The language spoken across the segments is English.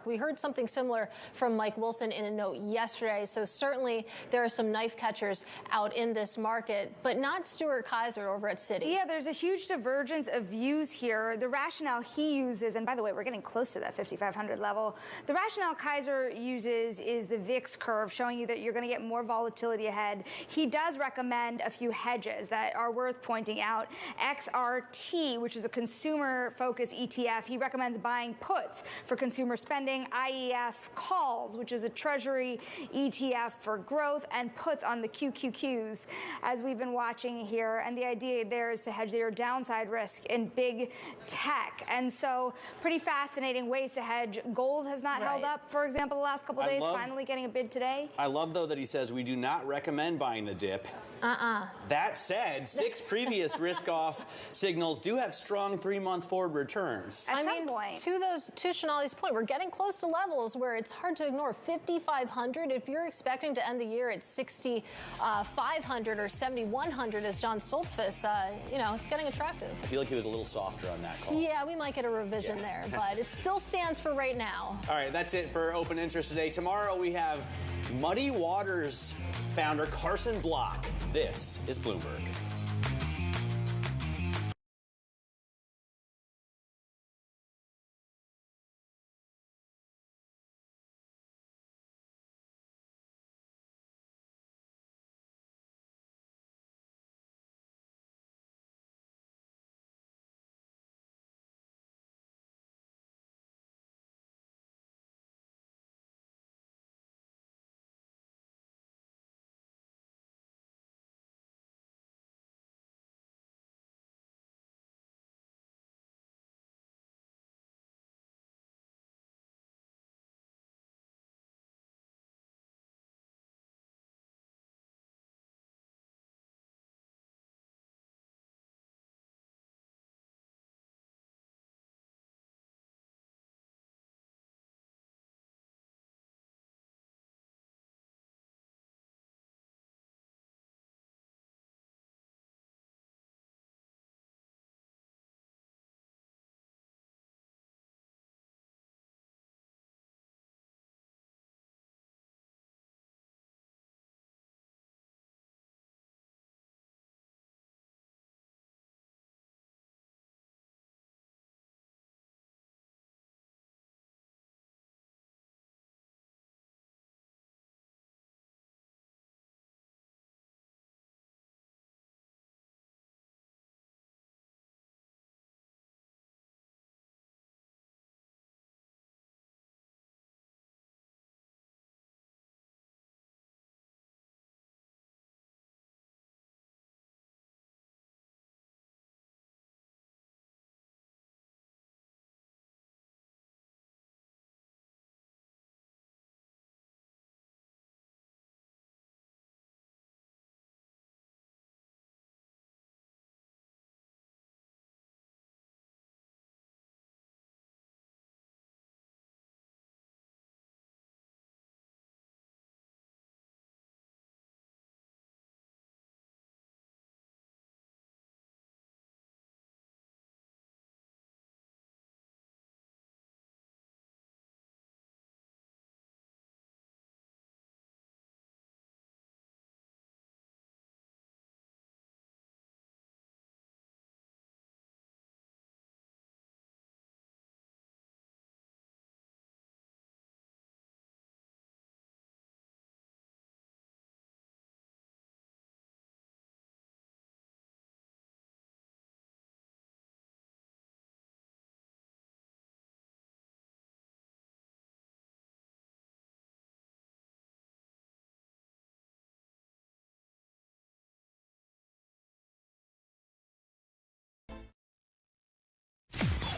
We heard something similar from Mike Wilson in a note yesterday, so certainly there are some knife catchers out in this market, but not Stuart Kaiser over at Citi. Yeah, there's a huge divergence of views here. The rationale he uses, and by the way, we're getting close to that 5,500 level. The rationale Kaiser uses is the VIX curve, showing you that you're going to get more volatility ahead. He does recommend a few hedges that are worth pointing out. XRT, which is a consumer-focused ETF, he recommends buying puts for consumer spending. IEF calls, which is a treasury ETF for growth, and puts on the QQQs, as we've been watching here. And the idea there is to hedge your downside risk in big tech. And so pretty fascinating ways to hedge. Gold has not held up, for example, the last couple of days, finally getting a bid today. I love, though, that he says we do not recommend buying the dip. That said, 6 previous risk-off signals do have strong 3-month forward returns. At some point. To Shonali's point, we're getting close to levels where it's hard to ignore. 5,500. If you're expecting to end the year at 6,500 or 7,100, as John Stoltzfus, you know, it's getting attractive. I feel like he was a little softer on that call. Yeah, we might get a revision there, but it still stands for right now. All right, that's it for Open Interest today. Tomorrow we have Muddy Waters founder Carson Block. This is Bloomberg.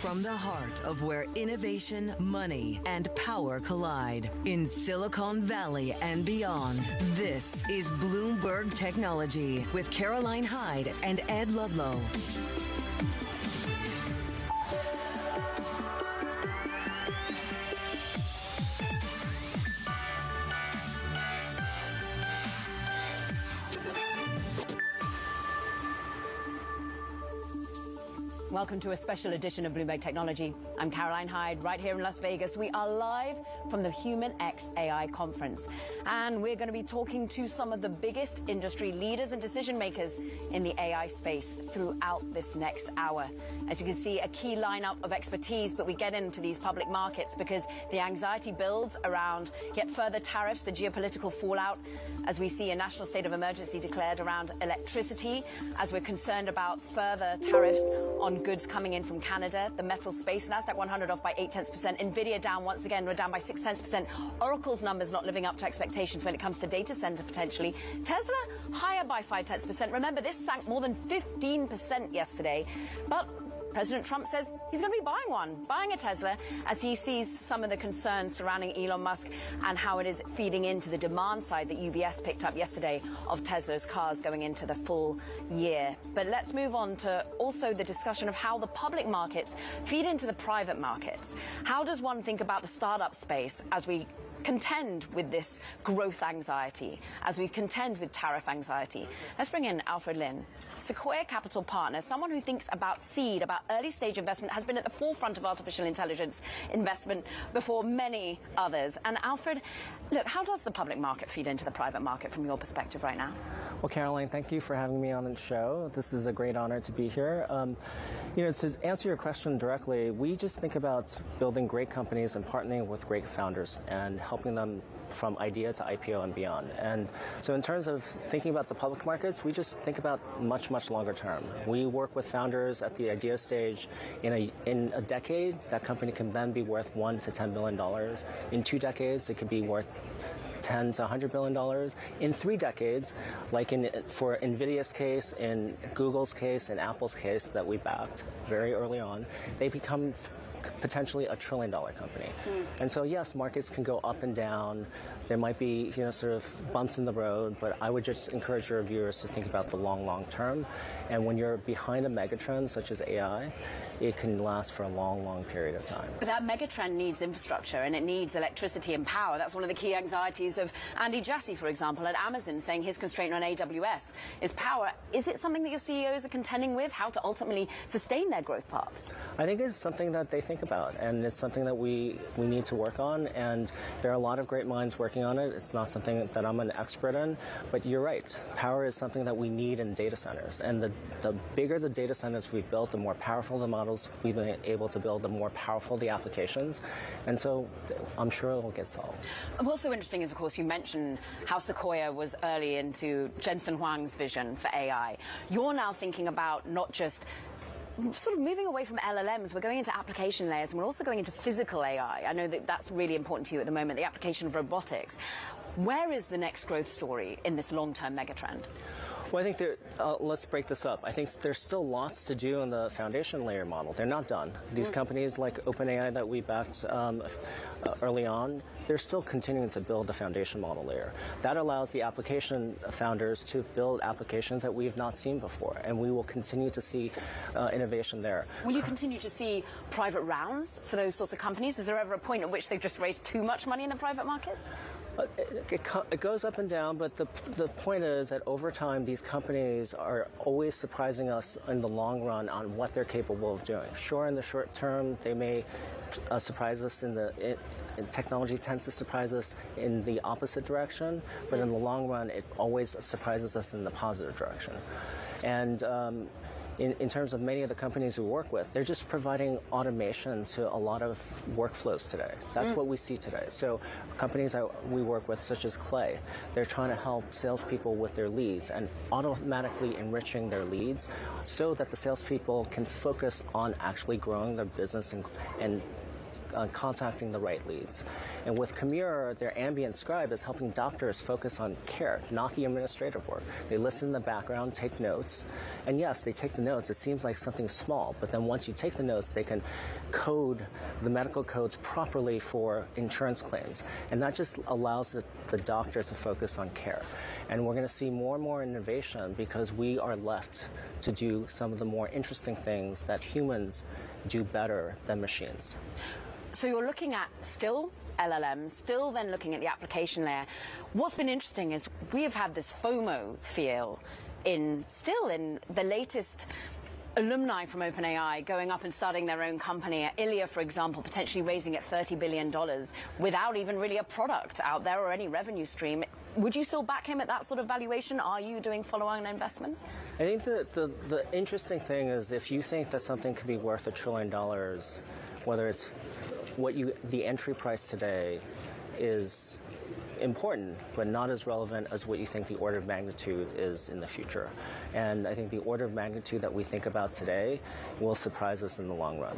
From the heart of where innovation, money, and power collide in Silicon Valley and beyond, this is Bloomberg Technology with Caroline Hyde and Ed Ludlow. Welcome to a special edition of Bloomberg Technology. I'm Caroline Hyde, right here in Las Vegas. We are live from the Human X AI conference, and we're going to be talking to some of the biggest industry leaders and decision makers in the AI space throughout this next hour. As you can see, a key lineup of expertise, but we get into these public markets because the anxiety builds around yet further tariffs, the geopolitical fallout, as we see a national state of emergency declared around electricity, as we're concerned about further tariffs on goods coming in from Canada, the metal space, Nasdaq 100 off by 0.8%, Nvidia down once again, we're down by 0.6%. Oracle's numbers not living up to expectations when it comes to data center potentially. Tesla higher by 0.5%. Remember, this sank more than 15% yesterday, but President Trump says he's going to be buying a Tesla, as he sees some of the concerns surrounding Elon Musk and how it is feeding into the demand side that UBS picked up yesterday of Tesla's cars going into the full year. But let's move on to also the discussion of how the public markets feed into the private markets. How does one think about the startup space as we contend with this growth anxiety, as we contend with tariff anxiety? Let's bring in Alfred Lin, Sequoia Capital Partners, someone who thinks about seed, about early stage investment, has been at the forefront of artificial intelligence investment before many others. And Alfred, look, how does the public market feed into the private market from your perspective right now? Well, Caroline, thank you for having me on the show. This is a great honor to be here. To answer your question directly, we just think about building great companies and partnering with great founders and helping them from idea to IPO and beyond. And so in terms of thinking about the public markets, we just think about much longer term. We work with founders at the idea stage. In a decade, that company can then be worth $1 to $10 billion. In 2 decades, it could be worth $10 to $100 billion. In 3 decades, like for NVIDIA's case, in Google's case, in Apple's case that we backed very early on, they become potentially $1 trillion company. And so yes, markets can go up and down. There might be sort of bumps in the road, but I would just encourage your viewers to think about the long term. And when you're behind a megatrend such as AI, it can last for a long period of time. But that megatrend needs infrastructure, and it needs electricity and power. That's one of the key anxieties of Andy Jassy, for example, at Amazon, saying his constraint on AWS is power. Is it something that your CEOs are contending with, how to ultimately sustain their growth paths? I think it's something that they think about, and it's something that we need to work on, and there are a lot of great minds working on it. It's not something that I'm an expert in, but you're right. Power is something that we need in data centers, and the bigger the data centers we've built, the more powerful the models we've been able to build, the more powerful the applications, and so I'm sure it will get solved. What's so interesting is, of course, you mentioned how Sequoia was early into Jensen Huang's vision for AI. You're now thinking about not just sort of moving away from LLMs, we're going into application layers, and we're also going into physical AI. I know that that's really important to you at the moment, the application of robotics. Where is the next growth story in this long-term megatrend? Well, I think let's break this up. I think there's still lots to do in the foundation layer model. They're not done. These companies like OpenAI that we backed early on, they're still continuing to build the foundation model layer. That allows the application founders to build applications that we've not seen before, and we will continue to see innovation there. Will you continue to see private rounds for those sorts of companies? Is there ever a point at which they've just raised too much money in the private markets? It goes up and down, but the point is that over time, these companies are always surprising us in the long run on what they're capable of doing. Sure, in the short term, they may surprise us technology tends to surprise us in the opposite direction, but in the long run, it always surprises us in the positive direction. And in terms of many of the companies we work with, they're just providing automation to a lot of workflows today. That's what we see today. So companies that we work with, such as Clay, they're trying to help salespeople with their leads and automatically enriching their leads so that the salespeople can focus on actually growing their business and contacting the right leads. And with Commure, their ambient scribe is helping doctors focus on care, not the administrative work. They listen in the background, take notes, and yes, they take the notes. It seems like something small, but then once you take the notes, they can code the medical codes properly for insurance claims. And that just allows the doctors to focus on care. And we're going to see more and more innovation because we are left to do some of the more interesting things that humans do better than machines. So you're looking at still LLMs, still then looking at the application layer. What's been interesting is we have had this FOMO feel in the latest alumni from OpenAI going up and starting their own company. Ilya, for example, potentially raising at $30 billion without even really a product out there or any revenue stream. Would you still back him at that sort of valuation? Are you doing follow-on investment? I think the interesting thing is if you think that something could be worth $1 trillion, whether it's the entry price today is important, but not as relevant as what you think the order of magnitude is in the future. And I think the order of magnitude that we think about today will surprise us in the long run.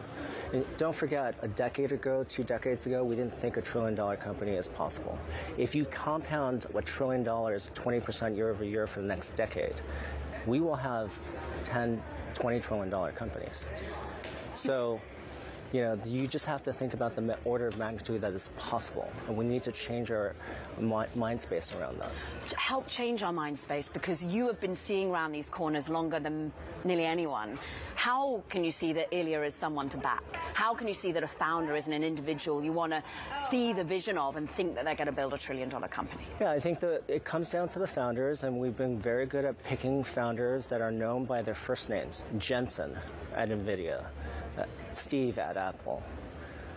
And don't forget, a decade ago, 2 decades ago, we didn't think $1 trillion company is possible. If you compound $1 trillion 20% year over year for the next decade, we will have 10, $20 trillion companies. So, you just have to think about the order of magnitude that is possible, and we need to change our mind space around that. Help change our mind space, because you have been seeing around these corners longer than nearly anyone. How can you see that Ilya is someone to back? How can you see that a founder isn't an individual you want to see the vision of and think that they're going to build $1 trillion company? Yeah, I think that it comes down to the founders, and we've been very good at picking founders that are known by their first names. Jensen at NVIDIA. Steve at Apple,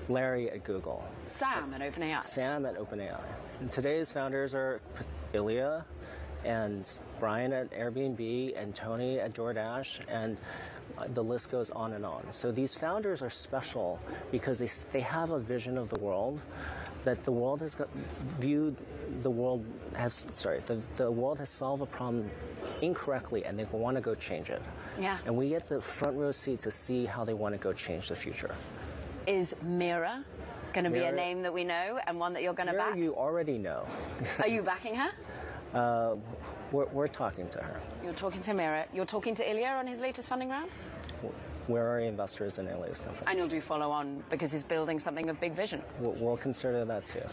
Larry at Google. Sam at OpenAI. Sam at OpenAI. And today's founders are Ilya and Brian at Airbnb and Tony at DoorDash, and the list goes on and on. So these founders are special because they have a vision of the world that the world has the world has solved a problem incorrectly, and they want to go change it. Yeah. And we get the front row seat to see how they want to go change the future. Is Mira going to be a name that we know and one that you're going to back? You already know. Are you backing her? We're talking to her. You're talking to Mira. You're talking to Ilya on his latest funding round? Where are investors in Ilya's company? And you'll do follow on because he's building something of big vision. We'll consider that too.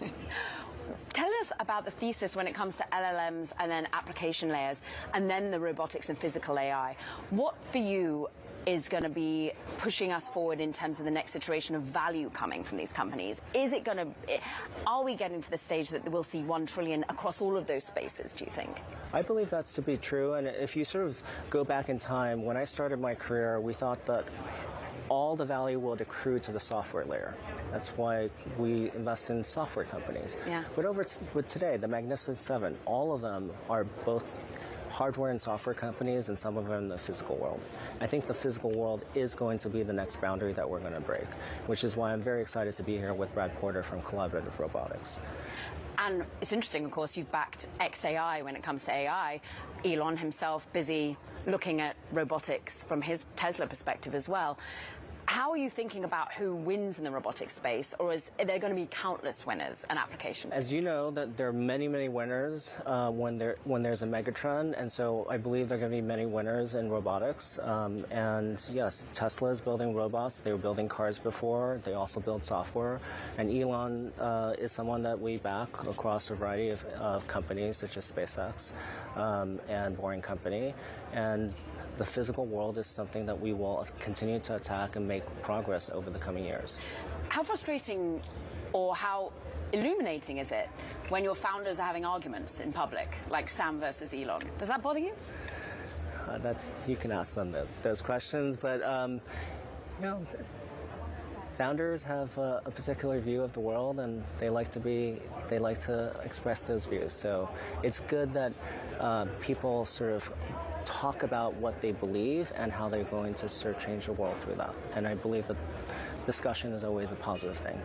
Tell us about the thesis when it comes to LLMs and then application layers and then the robotics and physical AI. What for you is going to be pushing us forward in terms of the next iteration of value coming from these companies? Are we getting to the stage that we'll see $1 trillion across all of those spaces, do you think? I believe that's to be true. And if you sort of go back in time, when I started my career, we thought that all the value will accrue to the software layer. That's why we invest in software companies. Yeah. But with today, the Magnificent Seven, all of them are both hardware and software companies, and some of them in the physical world. I think the physical world is going to be the next boundary that we're going to break, which is why I'm very excited to be here with Brad Porter from Collaborative Robotics. And it's interesting, of course, you've backed xAI when it comes to AI. Elon himself busy looking at robotics from his Tesla perspective as well. How are you thinking about who wins in the robotics space, or are there going to be countless winners and applications? As you know, that there are many, many winners when there's a megatrend, and so I believe there are going to be many winners in robotics. And yes, Tesla is building robots. They were building cars before. They also build software. And Elon is someone that we back across a variety of companies, such as SpaceX and Boring Company. And the physical world is something that we will continue to attack and make progress over the coming years. How frustrating or how illuminating is it when your founders are having arguments in public, like Sam versus Elon? Does that bother you? You can ask them those questions, but founders have a particular view of the world, and they like to express those views. So it's good that people sort of talk about what they believe and how they're going to sort of change the world through that. And I believe that discussion is always a positive thing.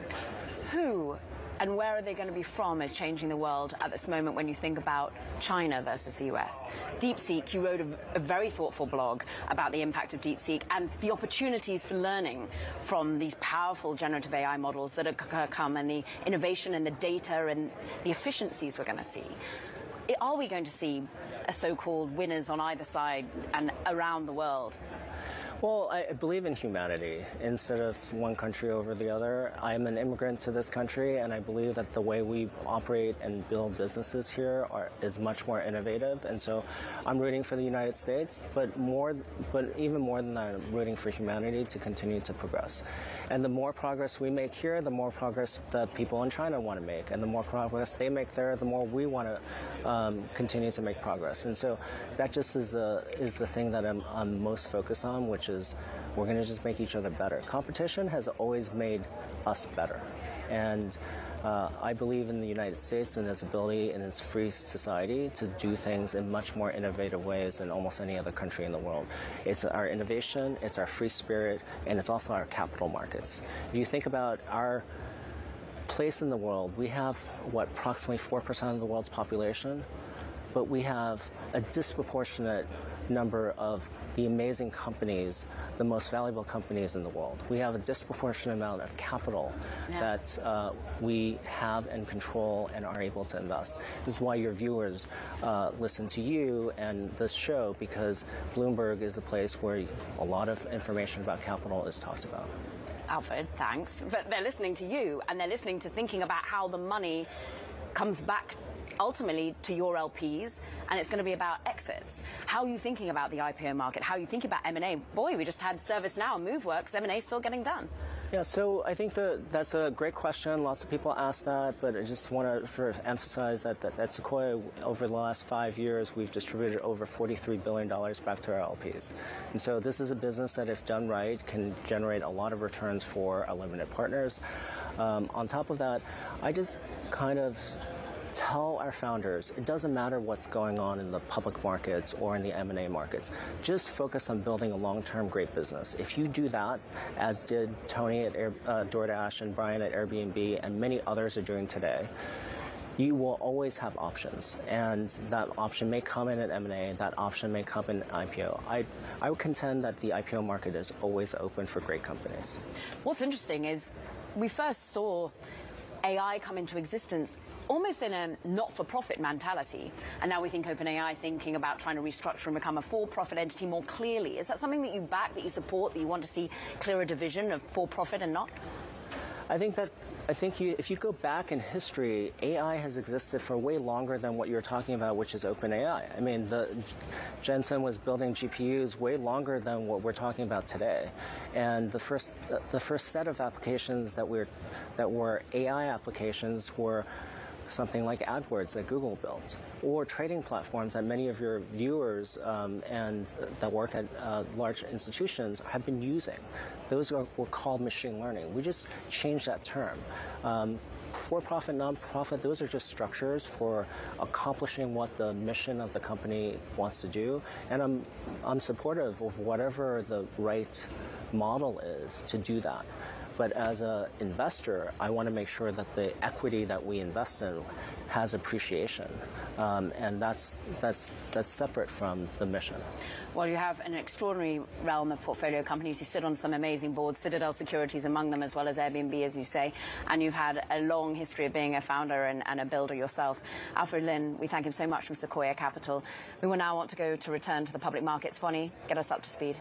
Who and where are they going to be from is changing the world at this moment when you think about China versus the US? DeepSeek, you wrote a very thoughtful blog about the impact of DeepSeek and the opportunities for learning from these powerful generative AI models that are going to come, and the innovation and the data and the efficiencies we're going to see. Are we going to see a so-called winners on either side and around the world? Well, I believe in humanity instead of one country over the other. I'm an immigrant to this country, and I believe that the way we operate and build businesses here is much more innovative. And so I'm rooting for the United States, but even more than that, I'm rooting for humanity to continue to progress. And the more progress we make here, the more progress that people in China want to make. And the more progress they make there, the more we want to continue to make progress. And so that just is the thing that I'm most focused on, which which is we're going to just make each other better. Competition has always made us better. And I believe in the United States and its ability in its free society to do things in much more innovative ways than almost any other country in the world. It's our innovation, it's our free spirit, and it's also our capital markets. If you think about our place in the world, we have, approximately 4% of the world's population, but we have a disproportionate number of the amazing companies, the most valuable companies in the world. We have a disproportionate amount of capital that we have and control and are able to invest. This is why your viewers listen to you and this show, because Bloomberg is the place where a lot of information about capital is talked about. Alfred, thanks. But they're listening to you, and they're listening to thinking about how the money comes back ultimately to your LPs, and it's going to be about exits. How are you thinking about the IPO market? How are you thinking about M&A? Boy, we just had ServiceNow and MoveWorks. M&A still getting done. Yeah, so I think that's a great question. Lots of people ask that, but I just want to sort of emphasize that at Sequoia, over the last 5 years, we've distributed over $43 billion back to our LPs. And so this is a business that, if done right, can generate a lot of returns for our limited partners. On top of that, I just kind of tell our founders, it doesn't matter what's going on in the public markets or in the M&A markets. Just focus on building a long-term great business. If you do that, as did Tony at DoorDash and Brian at Airbnb and many others are doing today, you will always have options. And that option may come in an M&A, that option may come in an IPO. I would contend that the IPO market is always open for great companies. What's interesting is we first saw AI come into existence almost in a not-for-profit mentality. And now we think OpenAI thinking about trying to restructure and become a for-profit entity more clearly. Is that something that you back, that you support, that you want to see clearer division of for-profit and not? If you go back in history, AI has existed for way longer than what you're talking about, which is OpenAI. I mean, Jensen was building GPUs way longer than what we're talking about today. And the first set of applications that were AI applications were something like AdWords that Google built, or trading platforms that many of your viewers and that work at large institutions have been using. Those were called machine learning. We just changed that term. For-profit, non-profit, those are just structures for accomplishing what the mission of the company wants to do. And I'm supportive of whatever the right model is to do that. But as an investor, I want to make sure that the equity that we invest in has appreciation, and that's separate from the mission. Well, you have an extraordinary realm of portfolio companies. You sit on some amazing boards, Citadel Securities among them, as well as Airbnb, as you say, and you've had a long history of being a founder and a builder yourself. Alfred Lin, we thank him so much from Sequoia Capital. We will now want to return to the public markets. Bonnie, get us up to speed.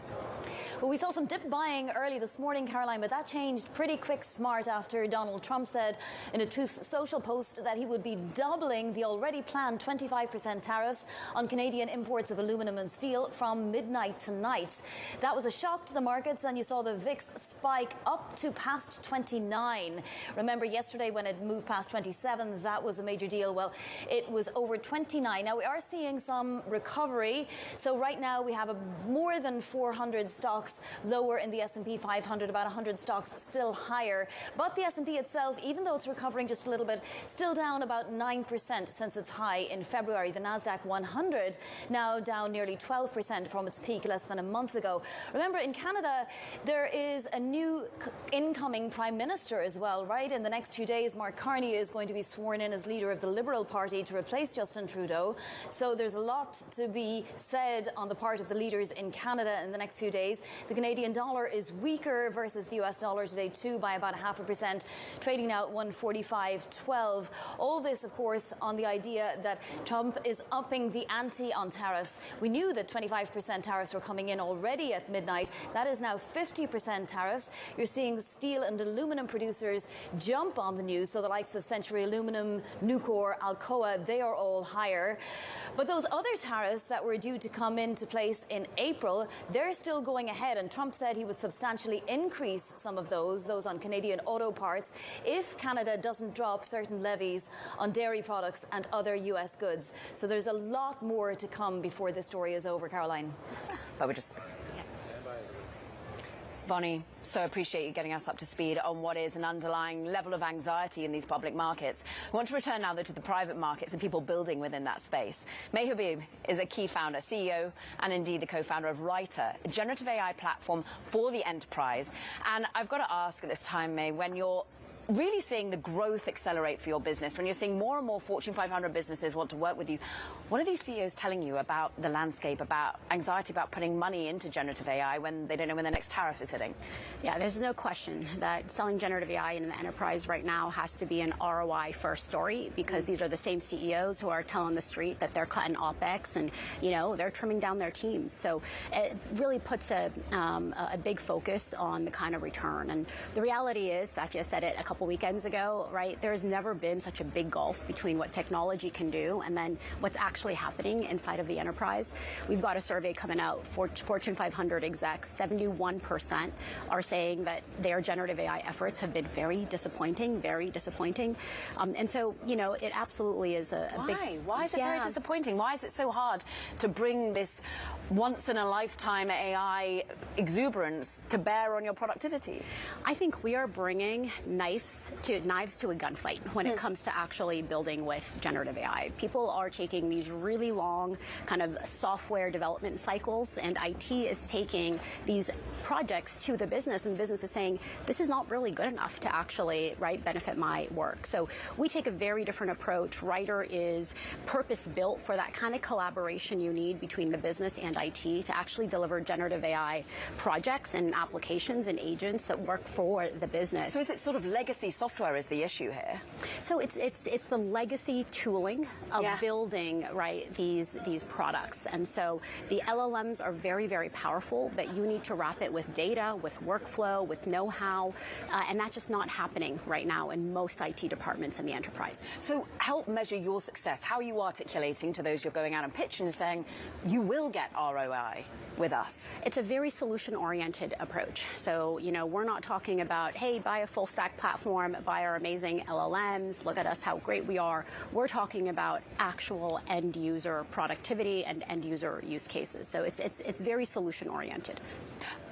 Well, we saw some dip buying early this morning, Caroline, but that changed pretty quick smart after Donald Trump said in a Truth Social post that he would be doubling the already planned 25% tariffs on Canadian imports of aluminum and steel from midnight tonight. That was a shock to the markets, and you saw the VIX spike up to past 29. Remember yesterday when it moved past 27, that was a major deal. Well, it was over 29. Now we are seeing some recovery. So right now we have more than 400 stocks lower in the S&P 500, about 100 stocks still higher. But the S&P itself, even though it's recovering just a little bit, still down about 9% since its high in February. The Nasdaq 100 now down nearly 12% from its peak less than a month ago. Remember, in Canada, there is a new incoming prime minister as well, right? In the next few days, Mark Carney is going to be sworn in as leader of the Liberal Party to replace Justin Trudeau. So there's a lot to be said on the part of the leaders in Canada in the next few days. The Canadian dollar is weaker versus the US dollar today too by about 0.5%, trading now at 145.12. All this, of course, on the idea that Trump is upping the ante on tariffs. We knew that 25% tariffs were coming in already at midnight. That is now 50% tariffs. You're seeing the steel and aluminum producers jump on the news. So the likes of Century Aluminum, Nucor, Alcoa, they are all higher. But those other tariffs that were due to come into place in April, they're still going ahead. And Trump said he would substantially increase some of those on Canadian auto parts, if Canada doesn't drop certain levies on dairy products and other US goods. So there's a lot more to come before this story is over, Caroline. But we just... Vonnie, so appreciate you getting us up to speed on what is an underlying level of anxiety in these public markets. We want to return now, though, to the private markets and people building within that space. May Habib is a key founder, CEO, and indeed the co-founder of Writer, a generative AI platform for the enterprise. And I've got to ask at this time, May, when you're really seeing the growth accelerate for your business, when you're seeing more and more Fortune 500 businesses want to work with you, what are these CEOs telling you about the landscape, about anxiety about putting money into generative AI when they don't know when the next tariff is hitting? Yeah, there's no question that selling generative AI in the enterprise right now has to be an ROI first story, because these are the same CEOs who are telling the street that they're cutting OpEx and, you know, they're trimming down their teams. So it really puts a big focus on the kind of return. And the reality is, Satya said it a couple weekends ago, right? There's never been such a big gulf between what technology can do and then what's actually happening inside of the enterprise. We've got a survey coming out, Fortune 500 execs, 71% are saying that their generative AI efforts have been very disappointing. And so, you know, it absolutely is a big... Why is it very disappointing? Why is it so hard to bring this once-in-a-lifetime AI exuberance to bear on your productivity? I think we are bringing knives to a gunfight when it comes to actually building with generative AI. People are taking these really long kind of software development cycles, and IT is taking these projects to the business, and the business is saying, this is not really good enough to actually, right, benefit my work. So we take a very different approach. Writer is purpose-built for that kind of collaboration you need between the business and IT to actually deliver generative AI projects and applications and agents that work for the business. So is it sort of legacy software is the issue here? So it's the legacy tooling of building, right, these products. And so the LLMs are very, very powerful, but you need to wrap it with data, with workflow, with know-how, and that's just not happening right now in most IT departments in the enterprise. So help measure your success. How are you articulating to those you're going out and pitching and saying, you will get ROI with us? It's a very solution-oriented approach. So, you know, we're not talking about, hey, buy a full-stack platform, buy our amazing LLMs, look at us, how great we are. We're talking about actual end-user productivity and end-user use cases. So it's very solution-oriented.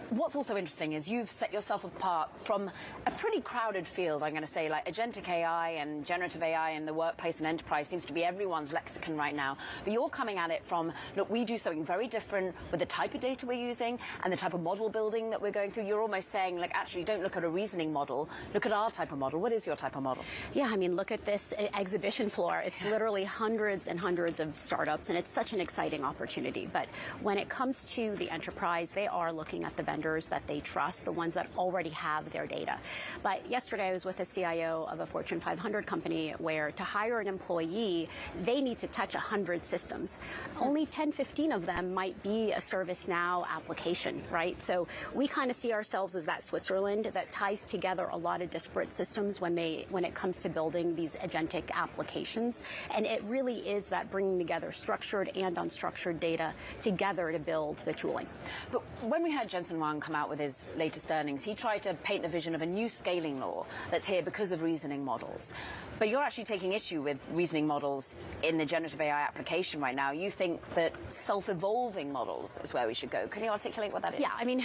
What's also interesting is you've set yourself apart from a pretty crowded field, I'm going to say, like agentic AI and generative AI in the workplace and enterprise seems to be everyone's lexicon right now. But you're coming at it from, look, we do something very different with the type of data we're using and the type of model building that we're going through. You're almost saying, like, actually, don't look at a reasoning model, look at our type of model. What is your type of model? Yeah, I mean, look at this exhibition floor. It's literally hundreds and hundreds of startups, and it's such an exciting opportunity. But when it comes to the enterprise, they are looking at the vendors that they trust, the ones that already have their data. But yesterday I was with a CIO of a Fortune 500 company where to hire an employee, they need to touch 100 systems. Only 10, 15 of them might be a ServiceNow application, right? So we kind of see ourselves as that Switzerland that ties together a lot of disparate systems when it comes to building these agentic applications. And it really is that bringing together structured and unstructured data together to build the tooling. But when we had Jensen Huang come out with his latest earnings, he tried to paint the vision of a new scaling law that's here because of reasoning models. But you're actually taking issue with reasoning models in the generative AI application right now. You think that self-evolving models is where we should go. Can you articulate what that is? Yeah, I mean,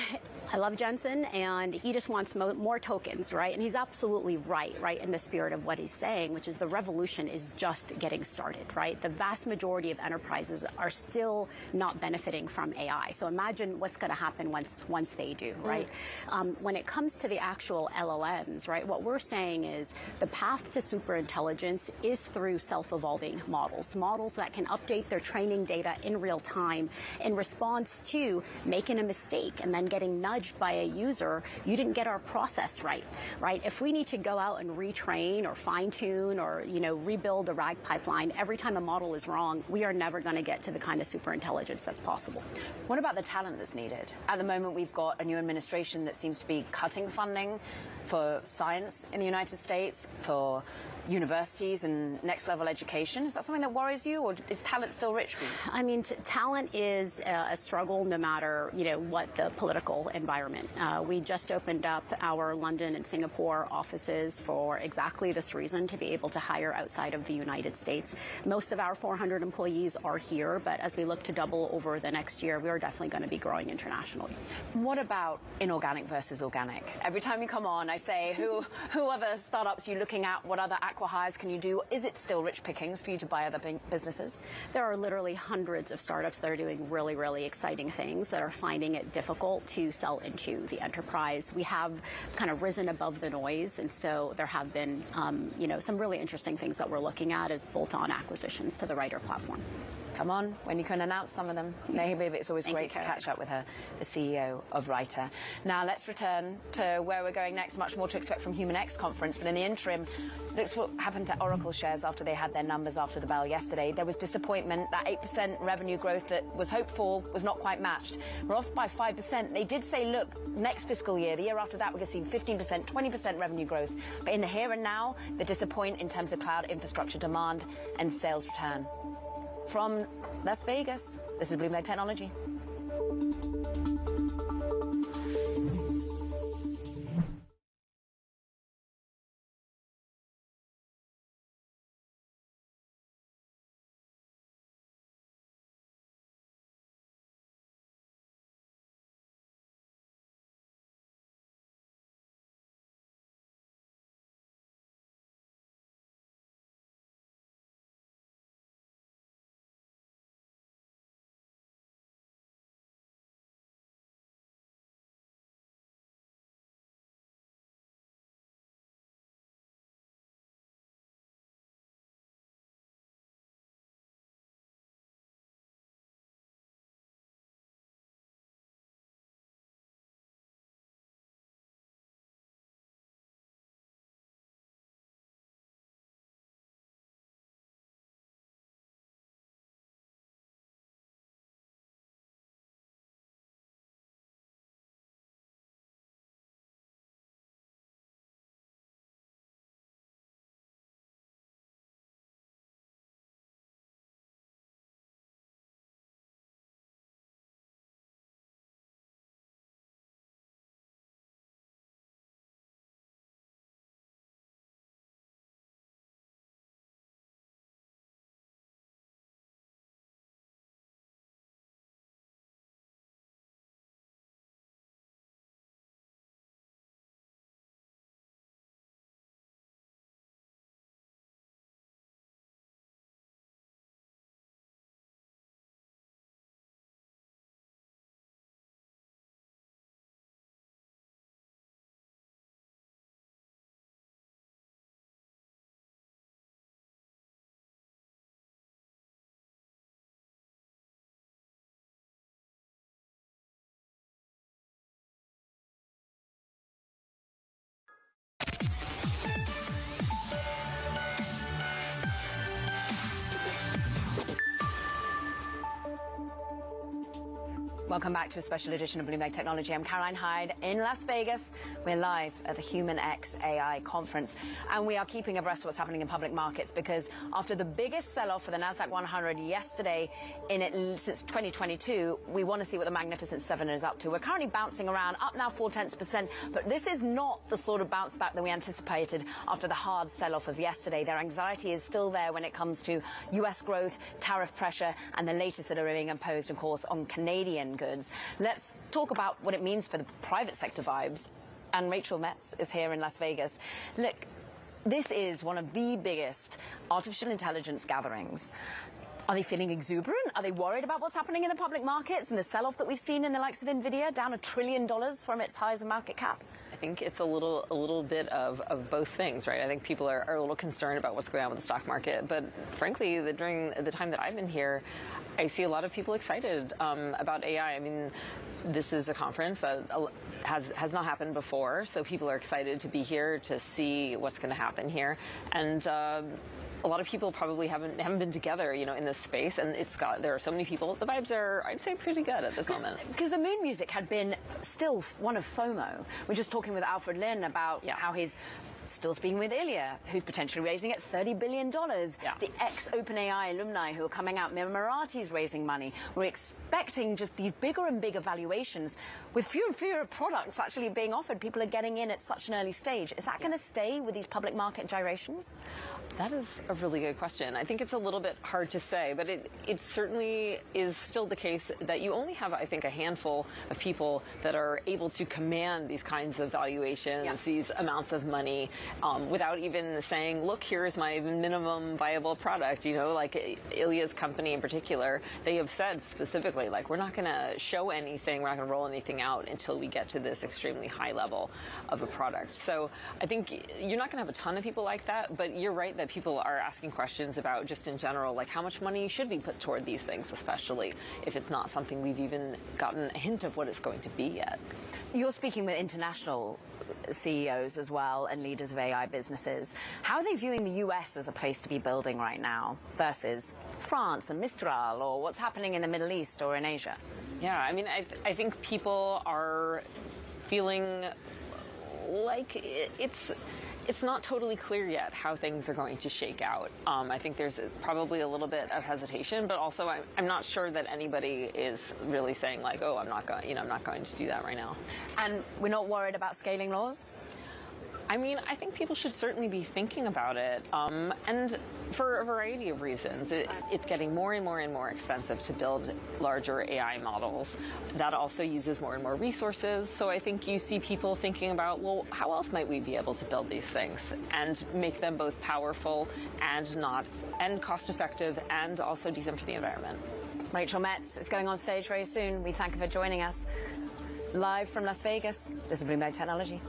I love Jensen, and he just wants more tokens, right? And he's absolutely right in the spirit of what he's saying, which is the revolution is just getting started, right? The vast majority of enterprises are still not benefiting from AI. So imagine what's going to happen once they do, right? When it comes to the actual LLMs, right, what we're saying is the path to superintelligence is through self-evolving models that can update their training data in real time in response to making a mistake and then getting nudged by a user, you didn't get our process right? If we need to go out and retrain or fine-tune or, you know, rebuild a RAG pipeline every time a model is wrong, we are never going to get to the kind of superintelligence that's possible. What about the talent that's needed? At the moment, we've got a new administration that seems to be cutting funding for science in the United States, for universities and next-level education. Is that something that worries you, or is talent still rich for you? I mean, talent is a struggle no matter, what the political environment. We just opened up our London and Singapore offices for exactly this reason, to be able to hire outside of the United States. Most of our 400 employees are here, but as we look to double over the next year, we are definitely going to be growing internationally. What about inorganic versus organic? Every time you come on, I say, who are the startups you're looking at? What other acqui-hires can you do? Is it still rich pickings for you to buy other businesses? There are literally hundreds of startups that are doing really, really exciting things, that are finding it difficult to sell into the enterprise. We have kind of risen above the noise, and so there have been, some really interesting things that we're looking at as bolt-on acquisitions to the Writer platform. Come on, when you can announce some of them. Maybe it's always great to catch up with her, the CEO of Writer. Now let's return to where we're going next. Much more to expect from HumanX conference, but in the interim, looks what happened to Oracle shares after they had their numbers after the bell yesterday. There was disappointment. That 8% revenue growth that was hoped for was not quite matched. We're off by 5%. They did say, look, next fiscal year, the year after that, we're going to see 15%, 20% revenue growth. But in the here and now, they disappoint in terms of cloud infrastructure demand and sales return. From Las Vegas, this is Bloomberg Technology. Welcome back to a special edition of Bloomberg Technology. I'm Caroline Hyde in Las Vegas. We're live at the HumanX AI conference, and we are keeping abreast of what's happening in public markets, because after the biggest sell-off for the Nasdaq 100 yesterday since 2022, we want to see what the Magnificent Seven is up to. We're currently bouncing around, up now 0.4%, but this is not the sort of bounce back that we anticipated after the hard sell-off of yesterday. Their anxiety is still there when it comes to U.S. growth, tariff pressure, and the latest that are being imposed, of course, on Canadian goods. Let's talk about what it means for the private sector vibes. And Rachel Metz is here in Las Vegas. Look, this is one of the biggest artificial intelligence gatherings. Are they feeling exuberant? Are they worried about what's happening in the public markets and the sell-off that we've seen in the likes of NVIDIA, down $1 trillion from its highs of market cap? I think it's a little bit of both things, right? I think people are a little concerned about what's going on with the stock market, but frankly, during the time that I've been here, I see a lot of people excited about AI. I mean, this is a conference that has not happened before, so people are excited to be here to see what's going to happen here, and a lot of people probably haven't been together, in this space, and there are so many people. The vibes are, I'd say, pretty good at this moment. Because the moon music had been still one of FOMO. We're just talking with Alfred Lin about how his still speaking with Ilya, who's potentially raising at $30 billion. Yeah. The ex-OpenAI alumni who are coming out, Mirati's raising money. We're expecting just these bigger and bigger valuations with fewer and fewer products actually being offered. People are getting in at such an early stage. Is that going to stay with these public market gyrations? That is a really good question. I think it's a little bit hard to say, but it certainly is still the case that you only have, I think, a handful of people that are able to command these kinds of valuations, these amounts of money, without even saying, look, here's my minimum viable product. You know, like Ilya's company in particular, they have said specifically, like, we're not going to show anything, we're not going to roll anything out until we get to this extremely high level of a product. So I think you're not going to have a ton of people like that, but you're right that people are asking questions about just in general, like how much money should be put toward these things, especially if it's not something we've even gotten a hint of what it's going to be yet. You're speaking with international CEOs as well and leaders of AI businesses. How are they viewing the US as a place to be building right now versus France and Mistral, or what's happening in the Middle East or in Asia? Yeah, I mean, I think people are feeling like it's not totally clear yet how things are going to shake out. I think there's probably a little bit of hesitation, but also I'm not sure that anybody is really saying like, oh, I'm not going to do that right now. And we're not worried about scaling laws? I mean, I think people should certainly be thinking about it, and for a variety of reasons. It's getting more and more and more expensive to build larger AI models. That also uses more and more resources. So I think you see people thinking about, well, how else might we be able to build these things and make them both powerful and cost-effective and also decent for the environment. Rachel Metz is going on stage very soon. We thank her for joining us live from Las Vegas. This is Bloomberg Technology.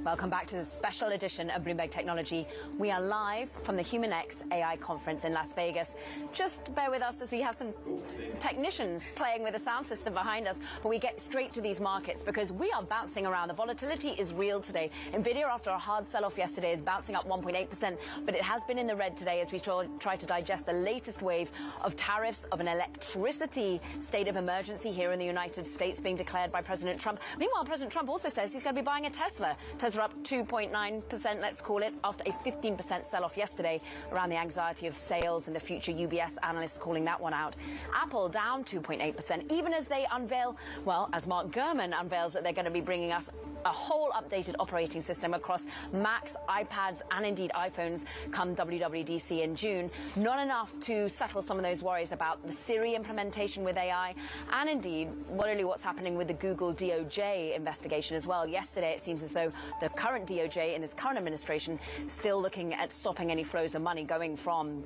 Welcome back to the special edition of Bloomberg Technology. We are live from the HumanX AI conference in Las Vegas. Just bear with us as we have some technicians playing with the sound system behind us, but we get straight to these markets because we are bouncing around. The volatility is real today. Nvidia, after a hard sell-off yesterday, is bouncing up 1.8%, but it has been in the red today as we try to digest the latest wave of tariffs, of an electricity state of emergency here in the United States being declared by President Trump. Meanwhile, President Trump also says he's going to be buying a Tesla. Tesla up 2.9%, let's call it, after a 15% sell-off yesterday around the anxiety of sales and the future. UBS analysts calling that one out. Apple down 2.8%, even as they unveil, well, as Mark Gurman unveils that they're going to be bringing us a whole updated operating system across Macs, iPads, and indeed iPhones come WWDC in June. Not enough to settle some of those worries about the Siri implementation with AI, and indeed, what's happening with the Google DOJ investigation as well. Yesterday, it seems as though the current DOJ in this current administration still looking at stopping any flows of money going from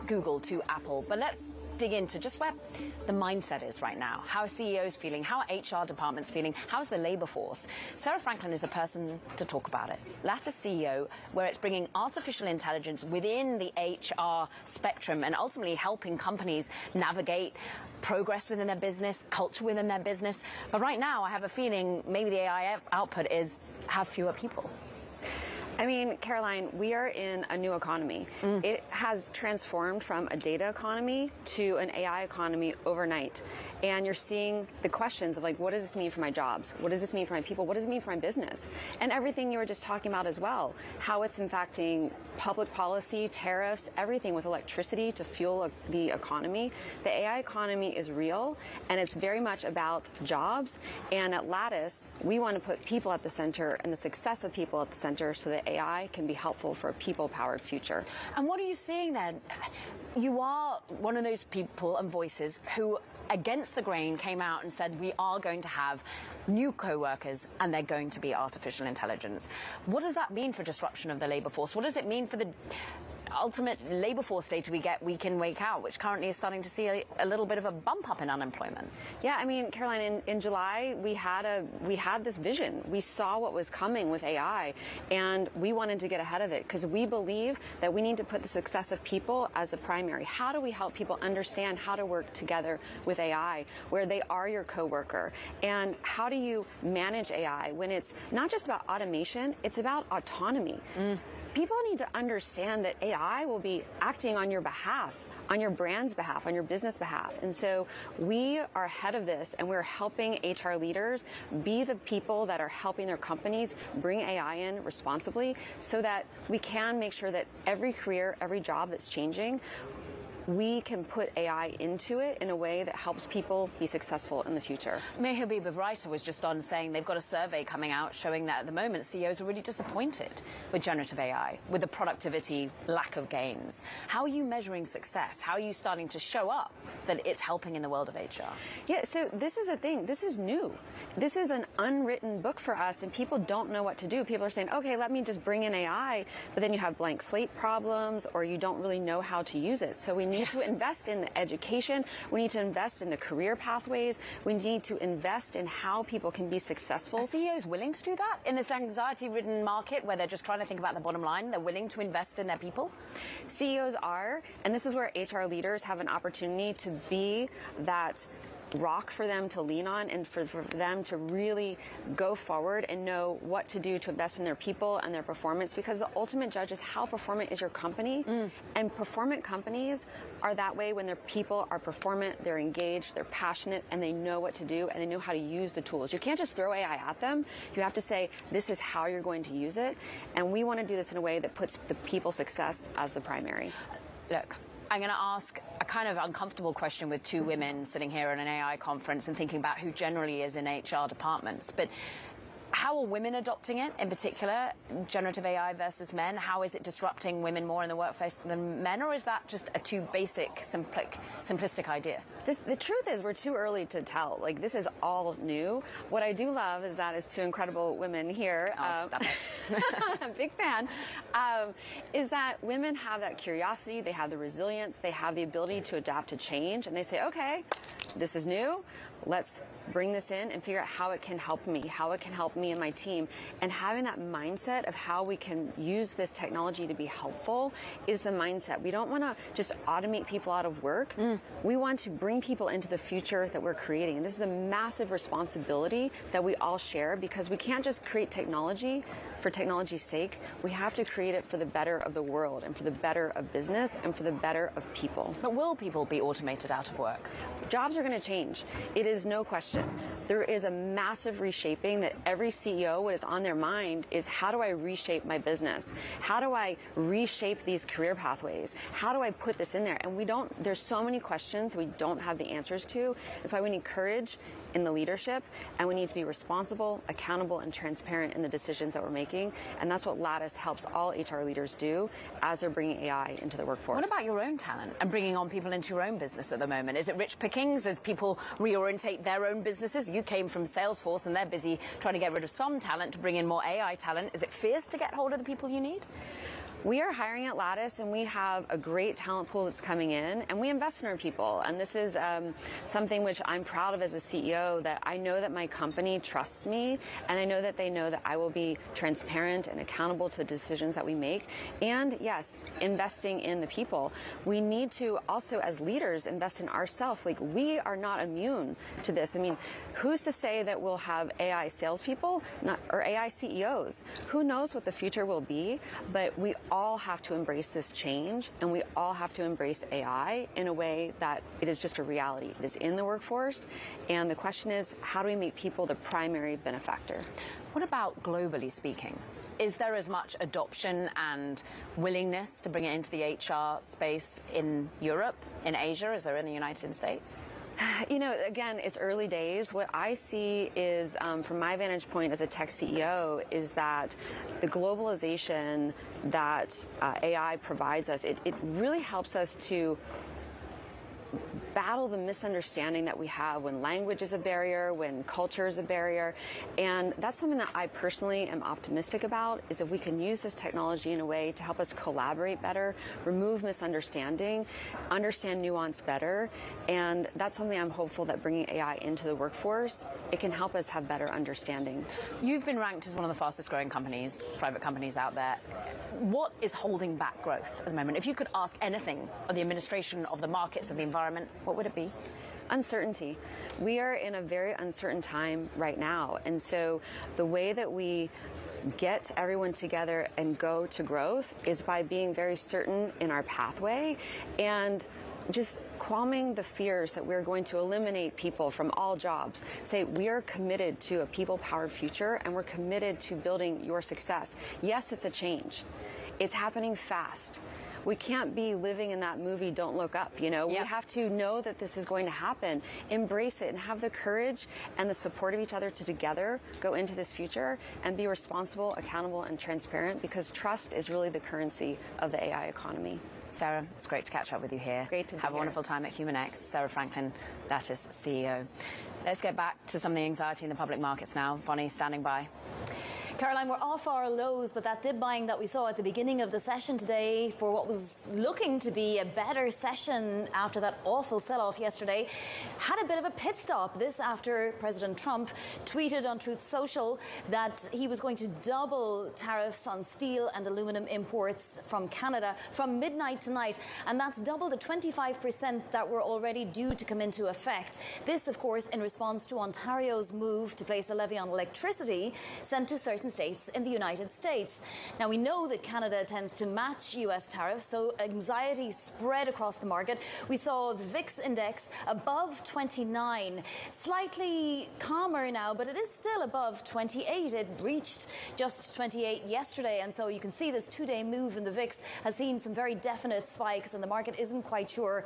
Google to Apple. But let's dig into just where the mindset is right now. How are CEOs feeling? How are HR departments feeling? How's the labor force? Sarah Franklin is the person to talk about it. Lattice CEO, where it's bringing artificial intelligence within the HR spectrum and ultimately helping companies navigate progress within their business, culture within their business. But right now, I have a feeling maybe the AI output is have fewer people. I mean, Caroline, we are in a new economy. It has transformed from a data economy to an AI economy overnight. And you're seeing the questions of like, what does this mean for my jobs? What does this mean for my people? What does it mean for my business? And everything you were just talking about as well, how it's impacting public policy, tariffs, everything with electricity to fuel the economy. The AI economy is real, and it's very much about jobs. And at Lattice, we want to put people at the center and the success of people at the center so that AI can be helpful for a people-powered future. And what are you seeing then? You are one of those people and voices who, against the grain, came out and said we are going to have new co-workers and they're going to be artificial intelligence. What does that mean for disruption of the labor force? What does it mean for the ultimate labor force data we get week in, week out, which currently is starting to see a little bit of a bump up in unemployment? Yeah, I mean, Caroline, in July, we had this vision. We saw what was coming with AI, and we wanted to get ahead of it because we believe that we need to put the success of people as a primary. How do we help people understand how to work together with AI, where they are your coworker? And how do you manage AI when it's not just about automation, it's about autonomy? People need to understand that AI will be acting on your behalf, on your brand's behalf, on your business behalf. And so we are ahead of this, and we're helping HR leaders be the people that are helping their companies bring AI in responsibly so that we can make sure that every career, every job that's changing, we can put AI into it in a way that helps people be successful in the future. May Habib of Writer was just on saying they've got a survey coming out showing that at the moment CEOs are really disappointed with generative AI, with the productivity lack of gains. How are you measuring success? How are you starting to show up that it's helping in the world of HR? Yeah, so this is a thing. This is new. This is an unwritten book for us, and people don't know what to do. People are saying, okay, let me just bring in AI, but then you have blank slate problems, or you don't really know how to use it. So we need to invest in the education. We need to invest in the career pathways. We need to invest in how people can be successful. Are CEOs willing to do that in this anxiety-ridden market where they're just trying to think about the bottom line? They're willing to invest in their people? CEOs are, and this is where HR leaders have an opportunity to be that rock for them to lean on and for them to really go forward and know what to do to invest in their people and their performance, because the ultimate judge is how performant is your company. And performant companies are that way when their people are performant, they're engaged, they're passionate, and they know what to do and they know how to use the tools. You can't just throw AI at them. You have to say, this is how you're going to use it. And we want to do this in a way that puts the people's success as the primary. Look, I'm going to ask a kind of uncomfortable question with two women sitting here at an AI conference and thinking about who generally is in HR departments. But how are women adopting it, in particular, generative AI versus men? How is it disrupting women more in the workplace than men? Or is that just a too basic, simplistic idea? The truth is we're too early to tell. Like, this is all new. What I do love is that is two incredible women here. Stop it. Big fan. Is that women have that curiosity, they have the resilience, they have the ability to adapt to change, and they say, okay, this is new. Let's bring this in and figure out how it can help me, me and my team. And having that mindset of how we can use this technology to be helpful is the mindset. We don't want to just automate people out of work. We want to bring people into the future that we're creating. And this is a massive responsibility that we all share, because we can't just create technology for technology's sake. We have to create it for the better of the world and for the better of business and for the better of people. But will people be automated out of work? Jobs are going to change. It is no question. There is a massive reshaping that every CEO, what is on their mind is, how do I reshape my business? How do I reshape these career pathways? How do I put this in there? And there's so many questions we don't have the answers to. That's why we need courage in the leadership, and we need to be responsible, accountable, and transparent in the decisions that we're making. And that's what Lattice helps all HR leaders do as they're bringing AI into the workforce. What about your own talent and bringing on people into your own business at the moment? Is it rich pickings as people reorientate their own businesses? You came from Salesforce and they're busy trying to get rid of some talent to bring in more AI talent. Is it fierce to get hold of the people you need? We are hiring at Lattice, and we have a great talent pool that's coming in, and we invest in our people. And this is something which I'm proud of as a CEO, that I know that my company trusts me, and I know that they know that I will be transparent and accountable to the decisions that we make. And yes, investing in the people. We need to also, as leaders, invest in ourselves. Like, we are not immune to this. I mean, who's to say that we'll have AI salespeople or AI CEOs? Who knows what the future will be, but we all have to embrace this change, and we all have to embrace AI in a way that it is just a reality. It is in the workforce, and the question is, how do we make people the primary benefactor? What about globally speaking? Is there as much adoption and willingness to bring it into the HR space in Europe, in Asia, as there in the United States? You know, again, it's early days. What I see is, from my vantage point as a tech CEO, is that the globalization that AI provides us, it really helps us to battle the misunderstanding that we have when language is a barrier, when culture is a barrier. And that's something that I personally am optimistic about, is if we can use this technology in a way to help us collaborate better, remove misunderstanding, understand nuance better. And that's something I'm hopeful that bringing AI into the workforce, it can help us have better understanding. You've been ranked as one of the fastest growing companies, private companies out there. What is holding back growth at the moment? If you could ask anything of the administration, of the markets, of the environment, what would it be? Uncertainty. We are in a very uncertain time right now. And so the way that we get everyone together and go to growth is by being very certain in our pathway and just calming the fears that we're going to eliminate people from all jobs. Say, we are committed to a people-powered future, and we're committed to building your success. Yes, it's a change. It's happening fast. We can't be living in that movie, Don't Look Up, you know? Yep. We have to know that this is going to happen, embrace it, and have the courage and the support of each other to together go into this future and be responsible, accountable, and transparent, because trust is really the currency of the AI economy. Sarah, it's great to catch up with you here. Great to be Have a wonderful time at HumanX. Sarah Franklin, Lattice CEO. Let's get back to some of the anxiety in the public markets now. Vonnie, standing by. Caroline, we're off our lows, but that dip buying that we saw at the beginning of the session today for what was looking to be a better session after that awful sell-off yesterday had a bit of a pit stop. This after President Trump tweeted on Truth Social that he was going to double tariffs on steel and aluminum imports from Canada from midnight tonight, and that's double the 25% that were already due to come into effect. This, of course, in response to Ontario's move to place a levy on electricity sent to certain states in the United States. Now, we know that Canada tends to match US tariffs, so anxiety spread across the market. We saw the VIX index above 29, slightly calmer now, but it is still above 28. It reached just 28 yesterday, and so you can see this two-day move in the VIX has seen some very definite spikes, and the market isn't quite sure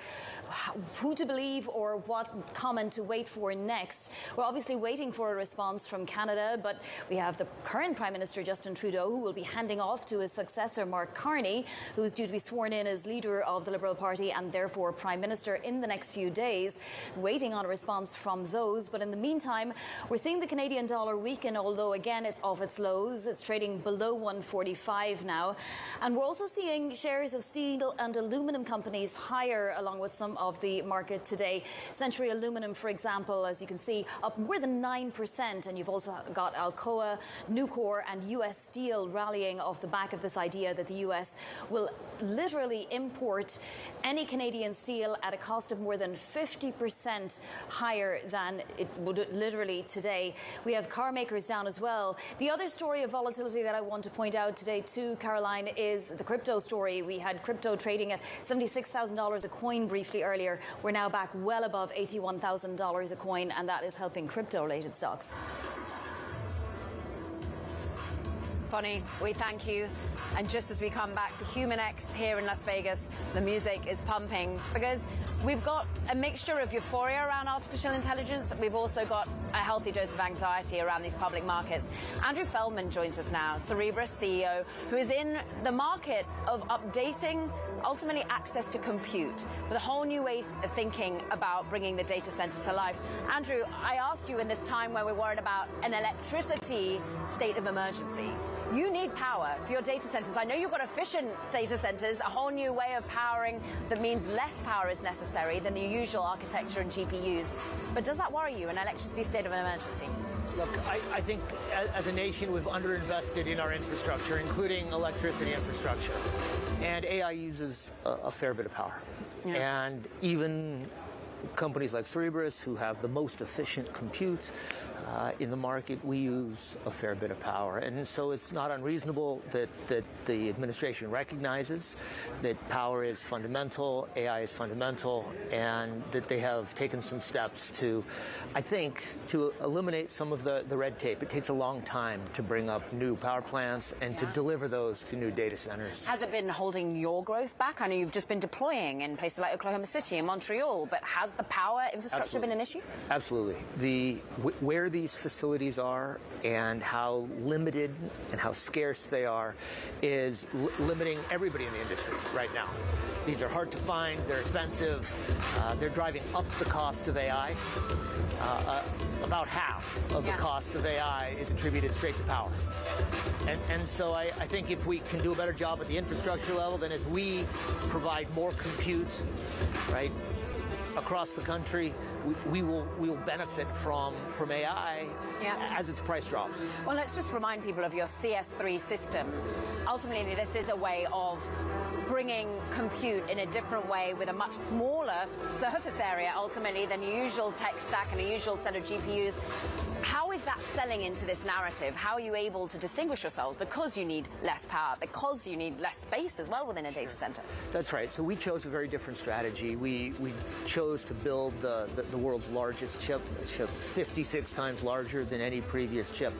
who to believe or what comment to wait for next. We're obviously waiting for a response from Canada, but we have the current current Prime Minister Justin Trudeau, who will be handing off to his successor Mark Carney, who's due to be sworn in as leader of the Liberal Party and therefore Prime Minister in the next few days, waiting on a response from those. But in the meantime, we're seeing the Canadian dollar weaken, although again it's off its lows. It's trading below 145 now. And we're also seeing shares of steel and aluminum companies higher along with some of the market today. Century Aluminum, for example, as you can see, up more than 9%. And you've also got Alcoa, Nucor and US Steel rallying off the back of this idea that the US will literally import any Canadian steel at a cost of more than 50% higher than it would literally today. We have car makers down as well. The other story of volatility that I want to point out today too, Caroline, is the crypto story. We had crypto trading at $76,000 a coin briefly earlier. We're now back well above $81,000 a coin, and that is helping crypto-related stocks. Fonny, we thank you. And just as we come back to HumanX here in Las Vegas, the music is pumping because we've got a mixture of euphoria around artificial intelligence. We've also got a healthy dose of anxiety around these public markets. Andrew Feldman joins us now, Cerebras CEO, who is in the market of updating ultimately access to compute with a whole new way of thinking about bringing the data center to life. Andrew, I ask you in this time where we're worried about an electricity state of emergency. You need power for your data centers. I know you've got efficient data centers, a whole new way of powering that means less power is necessary than the usual architecture and GPUs. But does that worry you, an electricity state of emergency? Look, I think as a nation, we've underinvested in our infrastructure, including electricity infrastructure. And AI uses a fair bit of power. Yeah. And even companies like Cerebras, who have the most efficient compute in the market, we use a fair bit of power. And so it's not unreasonable that the administration recognizes that power is fundamental, AI is fundamental, and that they have taken some steps to, I think, to eliminate some of the red tape. It takes a long time to bring up new power plants and to deliver those to new data centers. Has it been holding your growth back? I know you've just been deploying in places like Oklahoma City and Montreal, but has the power infrastructure been an issue? Absolutely. Where these facilities are and how limited and how scarce they are is limiting everybody in the industry right now. These are hard to find, they're expensive, they're driving up the cost of AI. About half of the cost of AI is attributed straight to power. And so I think if we can do a better job at the infrastructure level, then as we provide more compute, right, across the country, we will benefit from AI as its price drops. Well, let's just remind people of your CS3 system. Ultimately, this is a way of bringing compute in a different way with a much smaller surface area, ultimately, than your usual tech stack and a usual set of GPUs. How is that selling into this narrative? How are you able to distinguish yourselves? Because you need less power, because you need less space as well within a data center. That's right. So we chose a very different strategy. We chose to build the world's largest chip, 56 times larger than any previous chip.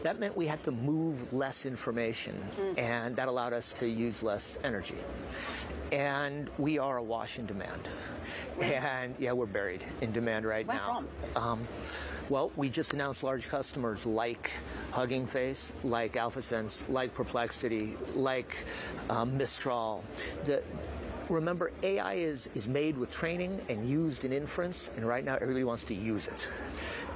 That meant we had to move less information, and that allowed us to use less energy. And we are awash in demand. And we're buried in demand right now. Where from? Well, we just announced large customers like Hugging Face, like AlphaSense, like Perplexity, like Mistral. Remember, AI is made with training and used in inference, and right now everybody wants to use it.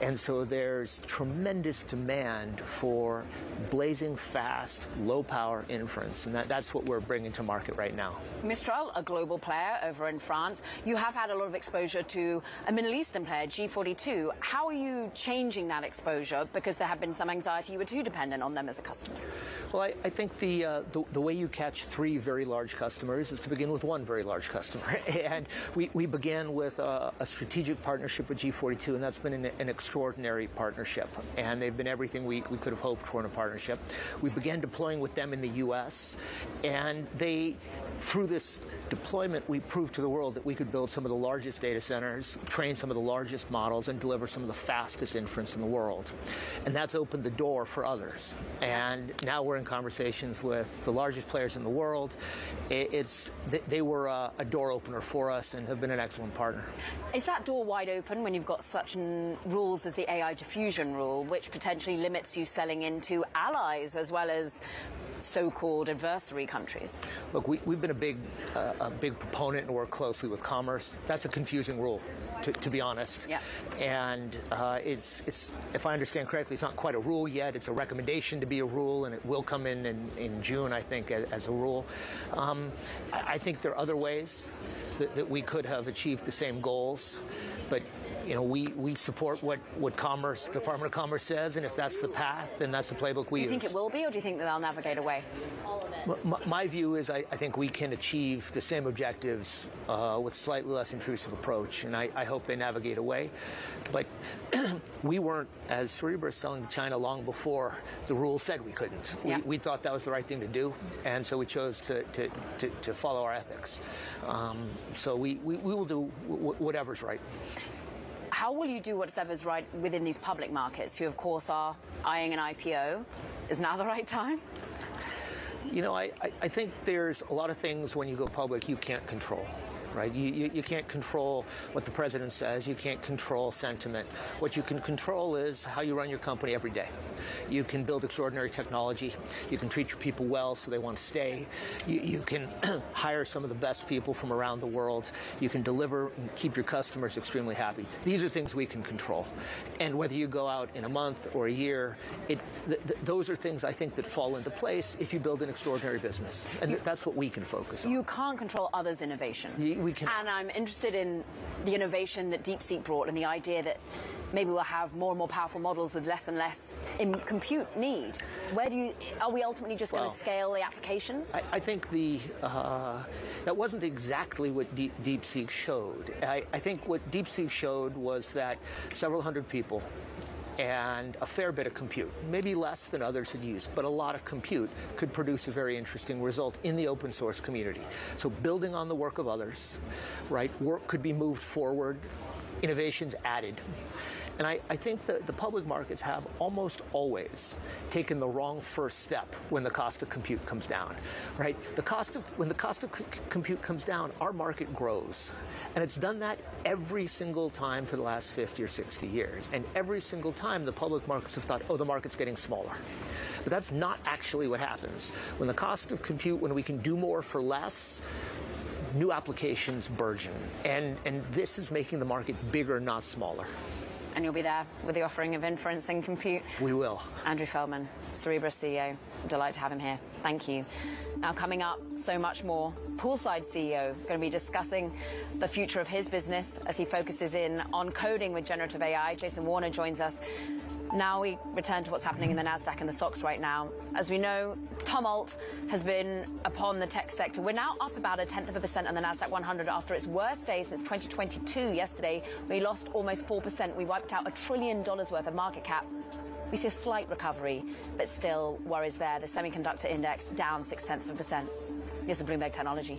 And so there's tremendous demand for blazing fast, low-power inference, and that's what we're bringing to market right now. Mistral, a global player over in France. You have had a lot of exposure to a Middle Eastern player, G42. How are you changing that exposure? Because there have been some anxiety you were too dependent on them as a customer. Well, I think the way you catch three very large customers is to begin with one very large customer. And we began with a strategic partnership with G42, and that's been an extraordinary partnership. And they've been everything we could have hoped for in a partnership. We began deploying with them in the U.S., and through this deployment, we proved to the world that we could build some of the largest data centers, train some of the largest models, and deliver some of the fastest inference in the world. And that's opened the door for others. And now we're in conversations with the largest players in the world. They were a door opener for us and have been an excellent partner. Is that door wide open when you've got such rules rules is the AI diffusion rule, which potentially limits you selling into allies as well as so-called adversary countries. Look, we've been a big proponent and work closely with Commerce. That's a confusing rule, to be honest. Yeah. And it's if I understand correctly, it's not quite a rule yet. It's a recommendation to be a rule, and it will come in June, I think, as a rule. I think there are other ways that we could have achieved the same goals, but we support what Commerce, Department of Commerce says, and if that's the path, then that's the playbook we use. Do you think it will be, or do you think that they'll navigate away? All of it. My view is I think we can achieve the same objectives with a slightly less intrusive approach, and I hope they navigate away. But we weren't, as Cerebras, selling to China long before the rules said we couldn't. Yeah. We thought that was the right thing to do, and so we chose to follow our ethics. So we will do whatever's right. How will you do whatever's right within these public markets, who, of course, are eyeing an IPO? Is now the right time? I think there's a lot of things when you go public you can't control. Right? You can't control what the president says. You can't control sentiment. What you can control is how you run your company every day. You can build extraordinary technology. You can treat your people well so they want to stay. You can hire some of the best people from around the world. You can deliver and keep your customers extremely happy. These are things we can control. And whether you go out in a month or a year, those are things I think that fall into place if you build an extraordinary business. And that's what we can focus on. You can't control others' innovation. We can. And I'm interested in the innovation that DeepSeek brought and the idea that maybe we'll have more and more powerful models with less and less compute need. Are we ultimately just going to scale the applications? I think that wasn't exactly what DeepSeek showed. I think what DeepSeek showed was that several hundred people and a fair bit of compute, maybe less than others had used, but a lot of compute could produce a very interesting result in the open source community. So building on the work of others, right? Work could be moved forward, innovations added. And I think that the public markets have almost always taken the wrong first step when the cost of compute comes down, right? When the cost of compute comes down, our market grows. And it's done that every single time for the last 50 or 60 years. And every single time the public markets have thought, oh, the market's getting smaller. But that's not actually what happens. When the cost of compute, when we can do more for less, new applications burgeon. And this is making the market bigger, not smaller. And you'll be there with the offering of inference and compute. We will. Andrew Feldman, Cerebras CEO. Delight to have him here. Thank you. Now coming up, so much more. Poolside CEO going to be discussing the future of his business as he focuses in on coding with generative AI. Jason Warner joins us. Now we return to what's happening in the NASDAQ and the SOX right now. As we know, tumult has been upon the tech sector. We're now up about 0.1% on the NASDAQ 100 after its worst day since 2022. Yesterday, we lost almost 4%. We wiped out $1 trillion worth of market cap. We see a slight recovery, but still worries there. The semiconductor index down 0.6%. Here's the Bloomberg Technology.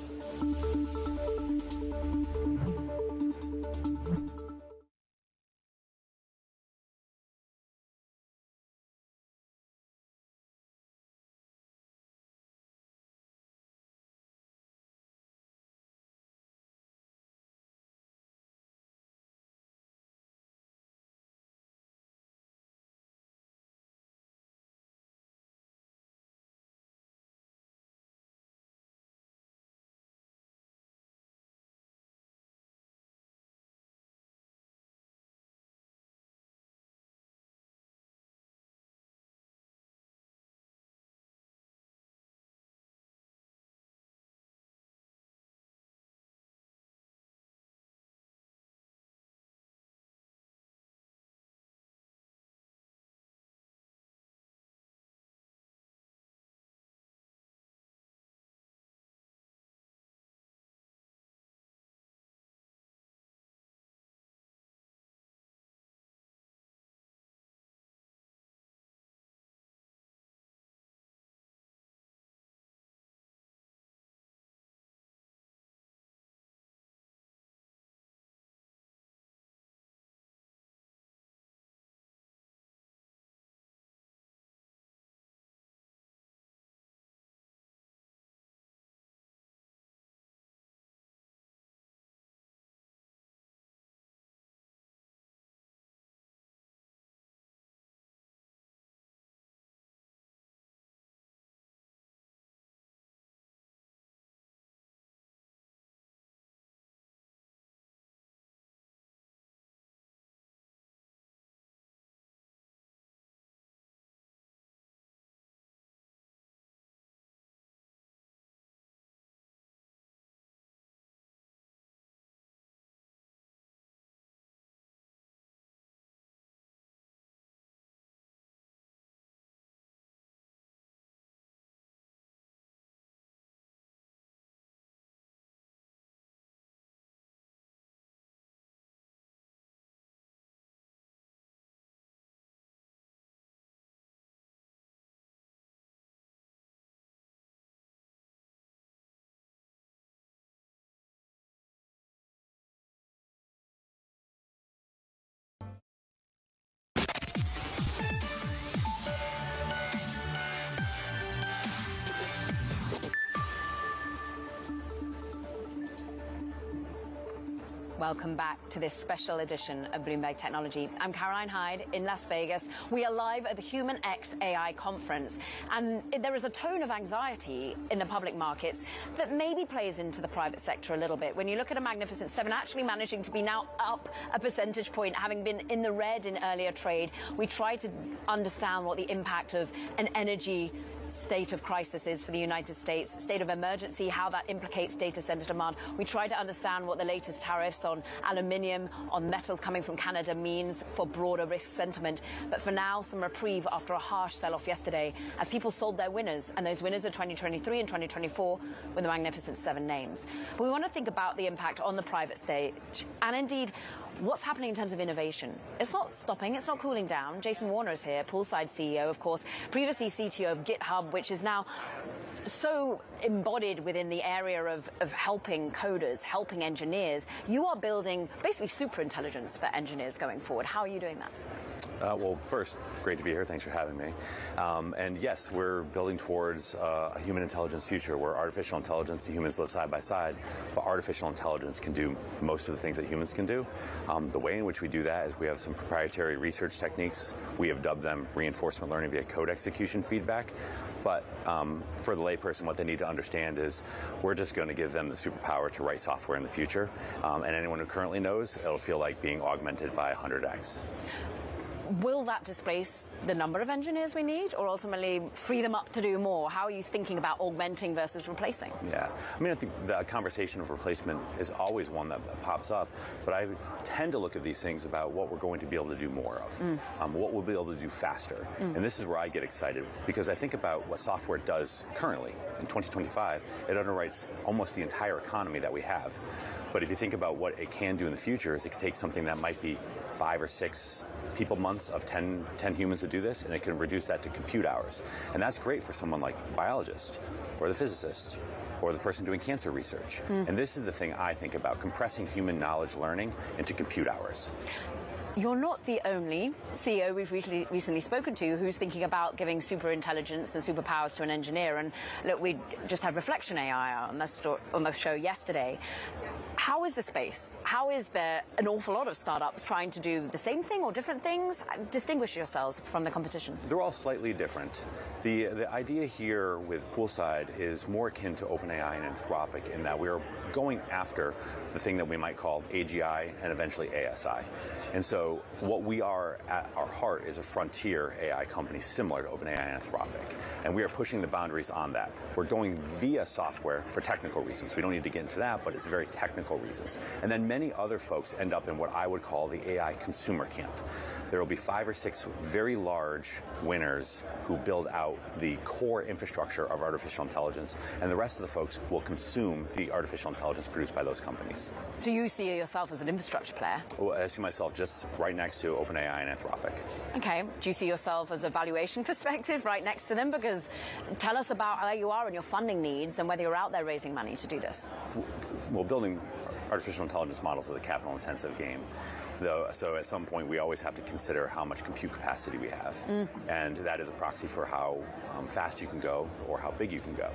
Welcome back to this special edition of Bloomberg Technology. I'm Caroline Hyde in Las Vegas. We are live at the Human X AI conference, and there is a tone of anxiety in the public markets that maybe plays into the private sector a little bit. When you look at a Magnificent Seven actually managing to be now up a percentage point, having been in the red in earlier trade, we try to understand what the impact of an energy state of crisis is for the United States, state of emergency, how that implicates data center demand. We try to understand what the latest tariffs on aluminium, on metals coming from Canada means for broader risk sentiment. But for now, some reprieve after a harsh sell-off yesterday as people sold their winners, and those winners are 2023 and 2024 with the Magnificent Seven names. But we want to think about the impact on the private stage and indeed what's happening in terms of innovation. It's not stopping, it's not cooling down. Jason Warner is here, Poolside CEO, of course, previously CTO of GitHub, which is now so embodied within the area of helping coders, helping engineers. You are building basically super intelligence for engineers going forward. How are you doing that? Well, first, great to be here. Thanks for having me. And yes, we're building towards a human intelligence future where artificial intelligence and humans live side by side, but artificial intelligence can do most of the things that humans can do. The way in which we do that is we have some proprietary research techniques. We have dubbed them reinforcement learning via code execution feedback. But for the layperson, what they need to understand is we're just going to give them the superpower to write software in the future. And anyone who currently knows, it'll feel like being augmented by 100x. Will that displace the number of engineers we need, or ultimately free them up to do more? How are you thinking about augmenting versus replacing? Yeah, I mean, I think the conversation of replacement is always one that pops up, but I tend to look at these things about what we're going to be able to do more of, what we'll be able to do faster. And this is where I get excited, because I think about what software does currently. In 2025, it underwrites almost the entire economy that we have. But if you think about what it can do in the future, is it can take something that might be 5 or 6 people months of 10 humans to do this, and it can reduce that to compute hours. And that's great for someone like the biologist or the physicist or the person doing cancer research. And this is the thing I think about, compressing human knowledge learning into compute hours. You're not the only CEO we've recently spoken to who's thinking about giving super intelligence and superpowers to an engineer. And look, we just had Reflection AI on the show yesterday. How is the space? How is there an awful lot of startups trying to do the same thing or different things? Distinguish yourselves from the competition. They're all slightly different. The idea here with Poolside is more akin to OpenAI and Anthropic in that we're going after the thing that we might call AGI and eventually ASI. And so what we are at our heart is a frontier AI company similar to OpenAI and Anthropic. And we are pushing the boundaries on that. We're going via software for technical reasons. We don't need to get into that, but it's very technical reasons. And then many other folks end up in what I would call the AI consumer camp. There will be 5 or 6 very large winners who build out the core infrastructure of artificial intelligence, and the rest of the folks will consume the artificial intelligence produced by those companies. So you see yourself as an infrastructure player? Well, I see myself just right next to OpenAI and Anthropic. Okay. Do you see yourself as a valuation perspective right next to them? Because tell us about where you are in your funding needs and whether you're out there raising money to do this. Well, building artificial intelligence models is a capital-intensive game. So at some point, we always have to consider how much compute capacity we have. And that is a proxy for how fast you can go or how big you can go.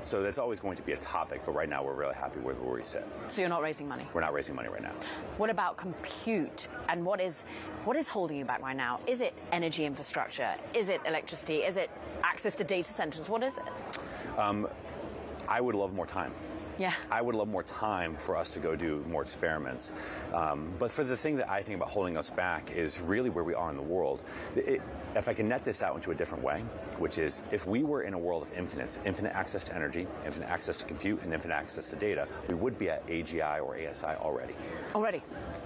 So that's always going to be a topic, but right now we're really happy with where we sit. So you're not raising money? We're not raising money right now. What about compute? And what is holding you back right now? Is it energy infrastructure? Is it electricity? Is it access to data centers? What is it? I would love more time. Yeah. I would love more time for us to go do more experiments. But for the thing that I think about holding us back is really where we are in the world. If I can net this out into a different way, which is if we were in a world of infinite access to energy, infinite access to compute, and infinite access to data, we would be at AGI or ASI already. Already.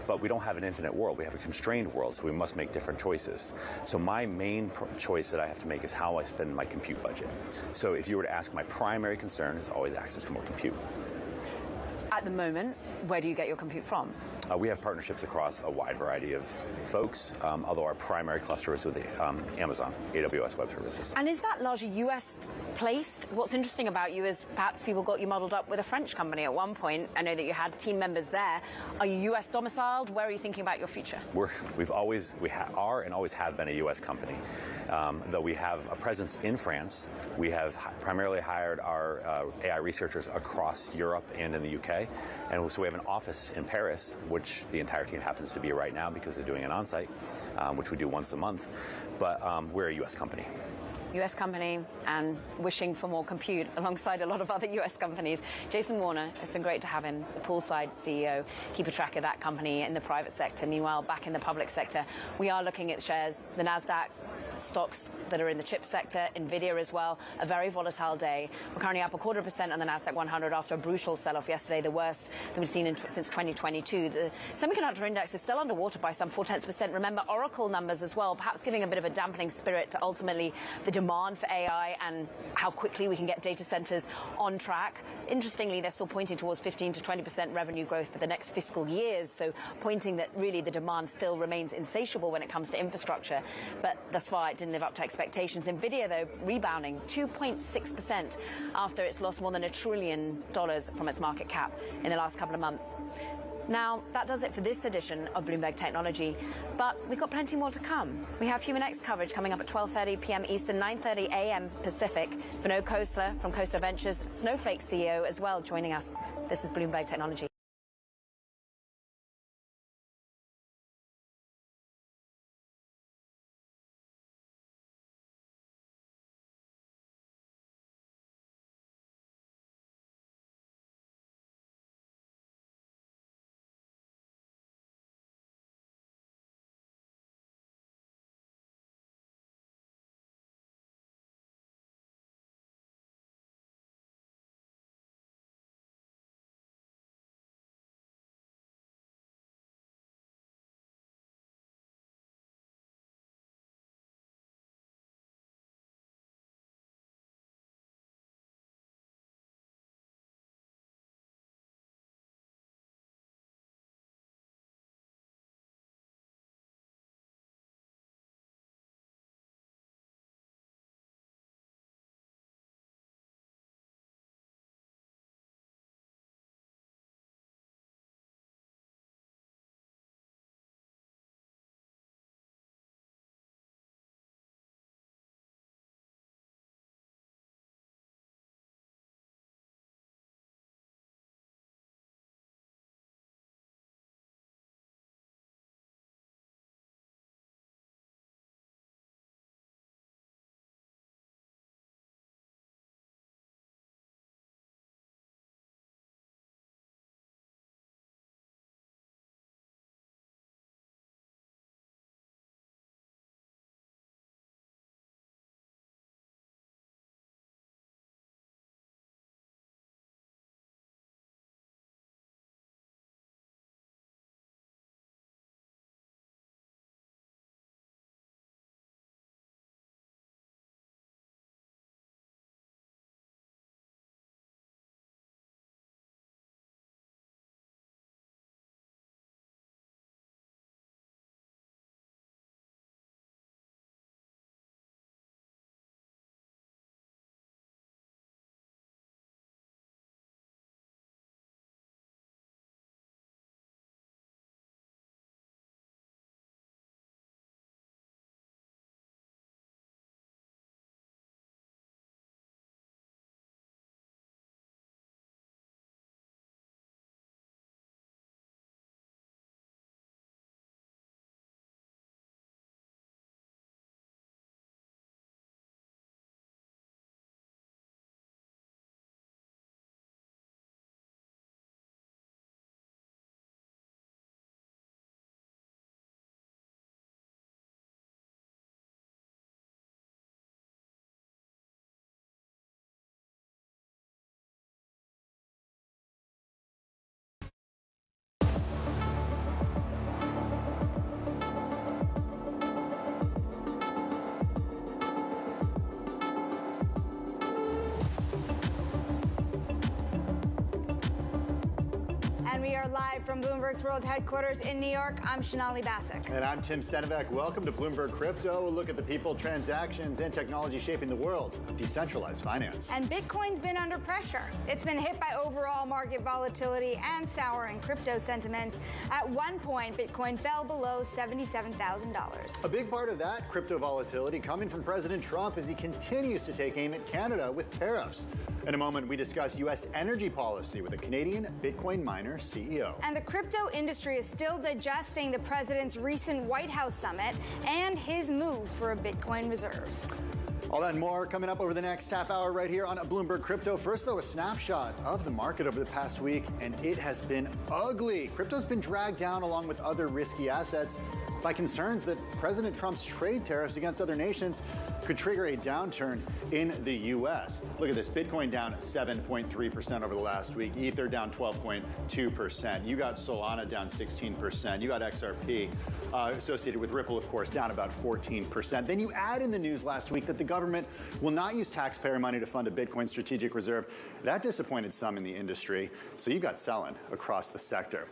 But we don't have an infinite world. We have a constrained world, so we must make different choices. So my main choice that I have to make is how I spend my compute budget. So if you were to ask, my primary concern is always access to more compute. At the moment, where do you get your compute from? We have partnerships across a wide variety of folks, although our primary cluster is with Amazon, AWS Web Services. And is that largely US placed? What's interesting about you is perhaps people got you modeled up with a French company at one point. I know that you had team members there. Are you US domiciled? Where are you thinking about your future? We are and always have been a US company. Though we have a presence in France, we have primarily hired our AI researchers across Europe and in the UK. way. And so we have an office in Paris, which the entire team happens to be right now because they're doing an on-site, which we do once a month. But we're a U.S. company. US company and wishing for more compute alongside a lot of other US companies. Jason Warner, it's been great to have him, the Poolside CEO, keep a track of that company in the private sector. Meanwhile, back in the public sector, we are looking at shares, the NASDAQ stocks that are in the chip sector, Nvidia as well, a very volatile day. We're currently up 0.25% on the NASDAQ 100 after a brutal sell-off yesterday, the worst that we've seen since 2022. The semiconductor index is still underwater by some 0.4%. Remember, Oracle numbers as well, perhaps giving a bit of a dampening spirit to ultimately the demand for AI and how quickly we can get data centers on track. Interestingly, they're still pointing towards 15 to 20% revenue growth for the next fiscal years, so pointing that really the demand still remains insatiable when it comes to infrastructure. But thus far, it didn't live up to expectations. Nvidia, though, rebounding 2.6% after it's lost more than $1 trillion from its market cap in the last couple of months. Now, that does it for this edition of Bloomberg Technology, but we've got plenty more to come. We have HumanX coverage coming up at 12:30 p.m. Eastern, 9:30 a.m. Pacific. Vinod Khosla from Khosla Ventures, Snowflake CEO as well, joining us. This is Bloomberg Technology. we are live from Bloomberg's World Headquarters in New York. I'm Shonali Basak. And I'm Tim Stenivek. Welcome to Bloomberg Crypto. A look at the people, transactions, and technology shaping the world of decentralized finance. And Bitcoin's been under pressure. It's been hit by overall market volatility and souring crypto sentiment. At one point, Bitcoin fell below $77,000. A big part of that crypto volatility coming from President Trump as he continues to take aim at Canada with tariffs. In a moment, we discuss U.S. energy policy with a Canadian Bitcoin miner CEO. And the crypto industry is still digesting the president's recent White House summit and his move for a Bitcoin reserve. All that and more coming up over the next half hour right here on Bloomberg Crypto. First, though, a snapshot of the market over the past week, and it has been ugly. Crypto's been dragged down along with other risky assets by concerns that President Trump's trade tariffs against other nations could trigger a downturn in the U.S. Look at this. Bitcoin down 7.3% over the last week. Ether down 12.2%. You got Solana down 16%. You got XRP associated with Ripple, of course, down about 14%. Then you add in the news last week that the government will not use taxpayer money to fund a Bitcoin strategic reserve. That disappointed some in the industry. So you got selling across the sector.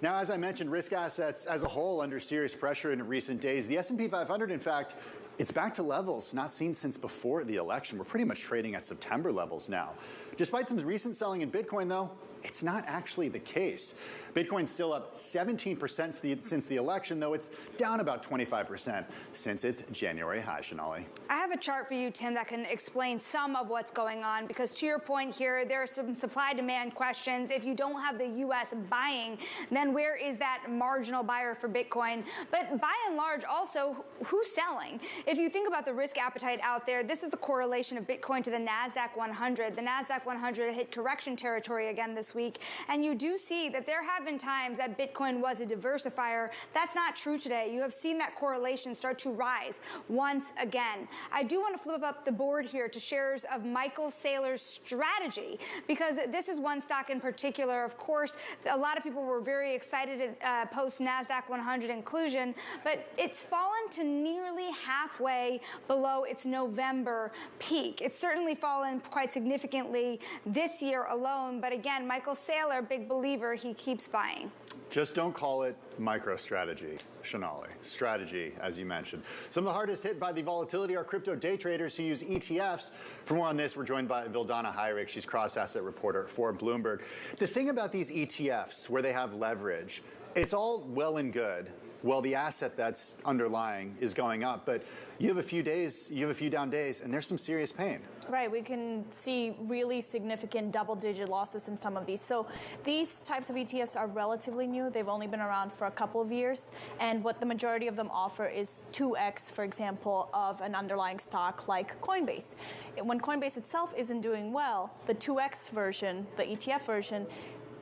Now, as I mentioned, risk assets as a whole under serious pressure in recent days. The S&P 500, in fact, it's back to levels not seen since before the election. We're pretty much trading at September levels now. Despite some recent selling in Bitcoin, though, it's not actually the case. Bitcoin's still up 17% since the election, though it's down about 25% since its January high, Shonali. I have a chart for you, Tim, that can explain some of what's going on, because to your point here, there are some supply-demand questions. If you don't have the U.S. buying, then where is that marginal buyer for Bitcoin? But by and large, also, who's selling? If you think about the risk appetite out there, this is the correlation of Bitcoin to the NASDAQ 100. The NASDAQ 100 hit correction territory again this week, and you do see that there have been times that Bitcoin was a diversifier. That's not true today. You have seen that correlation start to rise once again. I do want to flip up the board here to shares of Michael Saylor's Strategy, because this is one stock in particular. Of course, a lot of people were very excited at post NASDAQ 100 inclusion, but it's fallen to nearly halfway below its November peak. It's certainly fallen quite significantly this year alone, but again, Michael Saylor, big believer, he keeps buying. Just don't call it MicroStrategy, Shonali. Strategy, as you mentioned. Some of the hardest hit by the volatility are crypto day traders who use ETFs. For more on this, we're joined by Vildana Hajric. She's cross-asset reporter for Bloomberg. The thing about these ETFs, where they have leverage, it's all well and good. Well, the asset that's underlying is going up, but you have a few down days, and there's some serious pain. Right, we can see really significant double-digit losses in some of these. So these types of ETFs are relatively new. They've only been around for a couple of years, and what the majority of them offer is 2x, for example, of an underlying stock like Coinbase. When Coinbase itself isn't doing well, the 2x version, the ETF version,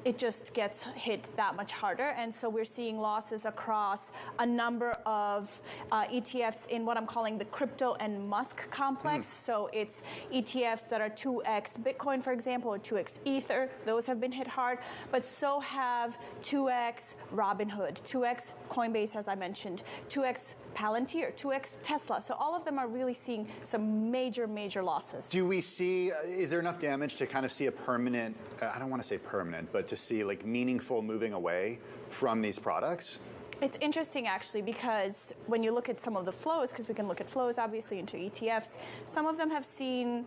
it just gets hit that much harder. And so we're seeing losses across a number of ETFs in what I'm calling the crypto and Musk complex. So it's ETFs that are 2x Bitcoin, for example, or 2x Ether. Those have been hit hard, but so have 2x Robinhood, 2x Coinbase, as I mentioned, 2x Palantir, 2x Tesla. So all of them are really seeing some major, major losses. Do we see, is there enough damage to kind of see a permanent, I don't want to say permanent, but to see like meaningful moving away from these products? It's interesting, actually, because when you look at some of the flows, because we can look at flows, obviously, into ETFs, some of them have seen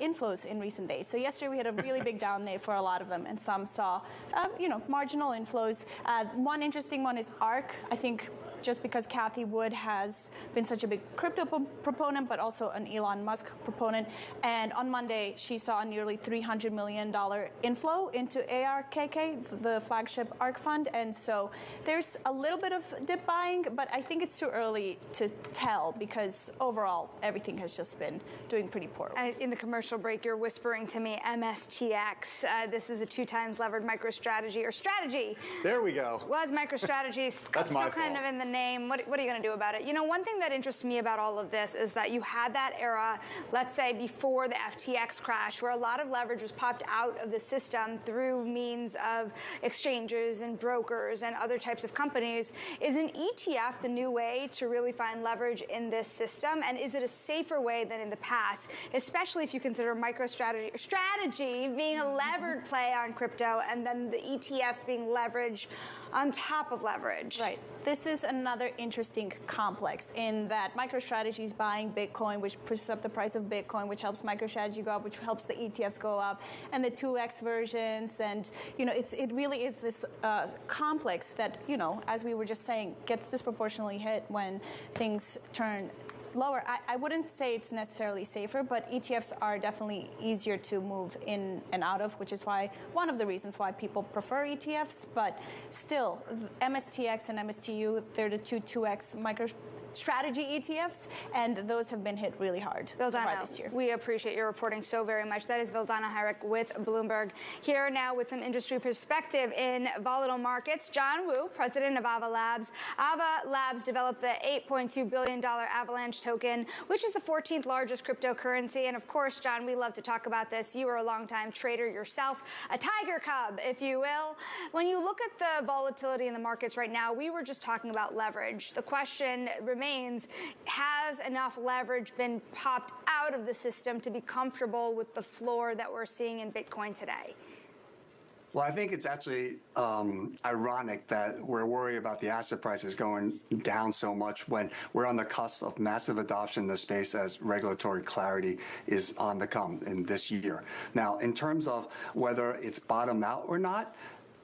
inflows in recent days. So yesterday we had a really big down day for a lot of them, and some saw, marginal inflows. One interesting one is ARK. I think just because Cathie Wood has been such a big crypto proponent, but also an Elon Musk proponent. And on Monday, she saw a nearly $300 million inflow into ARKK, the flagship ARK fund. And so there's a little bit of dip buying, but I think it's too early to tell because overall, everything has just been doing pretty poorly. In the commercial break, you're whispering to me MSTX. This is a 2x levered MicroStrategy or strategy. There we go. Was MicroStrategy. That's my still kind of in the name. What are you going to do about it? You know, one thing that interests me about all of this is that you had that era, let's say before the FTX crash, where a lot of leverage was popped out of the system through means of exchanges and brokers and other types of companies. Is an ETF the new way to really find leverage in this system? And is it a safer way than in the past, especially if you consider MicroStrategy being a levered play on crypto and then the ETFs being leverage on top of leverage? Right. This is another interesting complex in that MicroStrategy is buying Bitcoin, which pushes up the price of Bitcoin, which helps MicroStrategy go up, which helps the ETFs go up, and the 2x versions. And, you know, it really is this complex that, you know, as we were just saying, gets disproportionately hit when things turn lower. I wouldn't say it's necessarily safer, but ETFs are definitely easier to move in and out of, which is why one of the reasons why people prefer ETFs. But still, MSTX and MSTU, they're the 2x MicroStrategy ETFs, and those have been hit really hard so far this year. We appreciate your reporting so very much. That is Vildana Hajric with Bloomberg. Here now with some industry perspective in volatile markets. John Wu, president of Ava Labs. Ava Labs developed the $8.2 billion Avalanche token, which is the 14th largest cryptocurrency. And of course, John, we love to talk about this. You are a longtime trader yourself, a tiger cub, if you will. When you look at the volatility in the markets right now, we were just talking about leverage. The question remains, has enough leverage been popped out of the system to be comfortable with the floor that we're seeing in Bitcoin today? Well, I think it's actually ironic that we're worried about the asset prices going down so much when we're on the cusp of massive adoption in the space as regulatory clarity is on the come in this year. Now, in terms of whether it's bottomed out or not,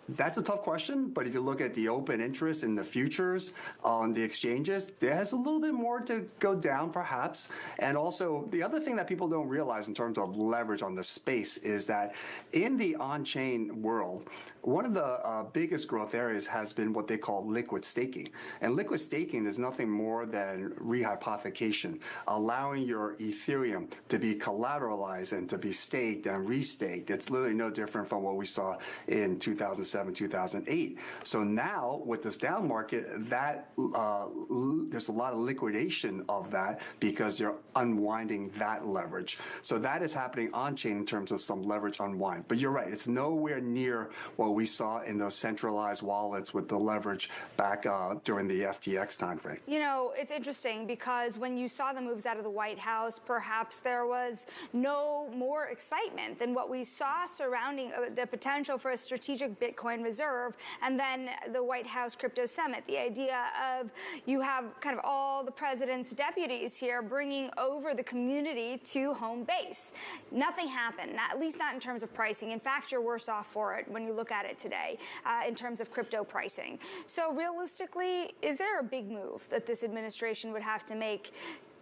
that's a tough question, but if you look at the open interest in the futures on the exchanges, there's a little bit more to go down perhaps. And also the other thing that people don't realize in terms of leverage on the space is that in the on-chain world, one of the biggest growth areas has been what they call liquid staking. And liquid staking is nothing more than rehypothecation, allowing your Ethereum to be collateralized and to be staked and restaked. It's literally no different from what we saw in 2007, 2008. So now with this down market, that there's a lot of liquidation of that because you're unwinding that leverage. So that is happening on-chain in terms of some leverage unwind. But you're right, it's nowhere near what we saw in those centralized wallets with the leverage back during the FTX timeframe. You know, it's interesting because when you saw the moves out of the White House, perhaps there was no more excitement than what we saw surrounding the potential for a strategic Bitcoin reserve and then the White House Crypto Summit. The idea of you have kind of all the president's deputies here bringing over the community to home base. Nothing happened, at least not in terms of pricing. In fact, you're worse off for it when you look at it today in terms of crypto pricing. So realistically, is there a big move that this administration would have to make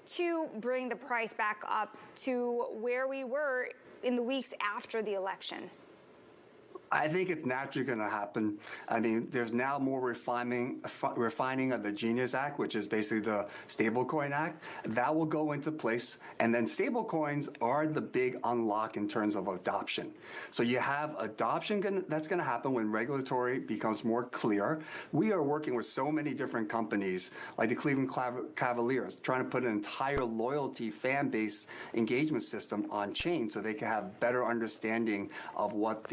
to bring the price back up to where we were in the weeks after the election? I think it's naturally going to happen. I mean, there's now more refining of the Genius Act, which is basically the Stablecoin Act. That will go into place. And then stablecoins are the big unlock in terms of adoption. So you have adoption that's going to happen when regulatory becomes more clear. We are working with so many different companies, like the Cleveland Cavaliers, trying to put an entire loyalty fan-based engagement system on chain so they can have better understanding of what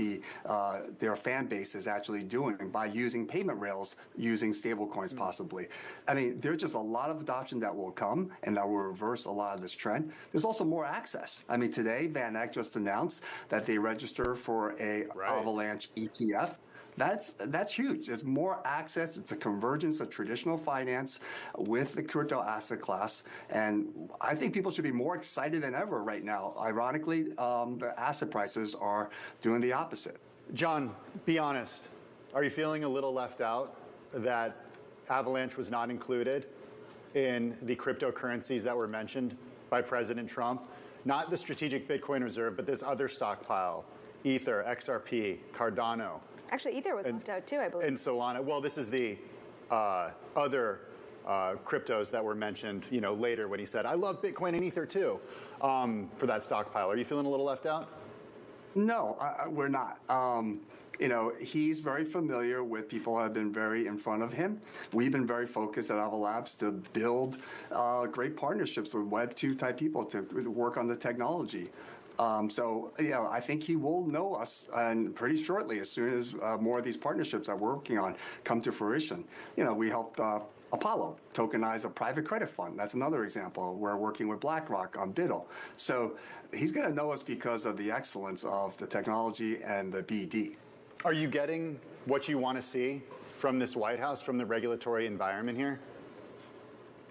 their fan base is actually doing by using payment rails, using stablecoins possibly. I mean, there's just a lot of adoption that will come and that will reverse a lot of this trend. There's also more access. I mean, today, Van Eck just announced that they register for a Avalanche ETF. That's huge. There's more access. It's a convergence of traditional finance with the crypto asset class. And I think people should be more excited than ever right now. Ironically, the asset prices are doing the opposite. John, be honest. Are you feeling a little left out that Avalanche was not included in the cryptocurrencies that were mentioned by President Trump? Not the strategic Bitcoin reserve, but this other stockpile, Ether, XRP, Cardano. Actually, Ether was left out too, I believe. And Solana. Well, this is the other cryptos that were mentioned, later when he said, I love Bitcoin and Ether too, for that stockpile. Are you feeling a little left out? No, we're not. He's very familiar with people who have been very in front of him. We've been very focused at Ava Labs to build great partnerships with Web 2 type people to work on the technology. I think he will know us, and pretty shortly, as soon as more of these partnerships that we're working on come to fruition. We helped Apollo tokenize a private credit fund. That's another example. We're working with BlackRock on BUIDL. So he's going to know us because of the excellence of the technology and the BD. Are you getting what you want to see from this White House, from the regulatory environment here?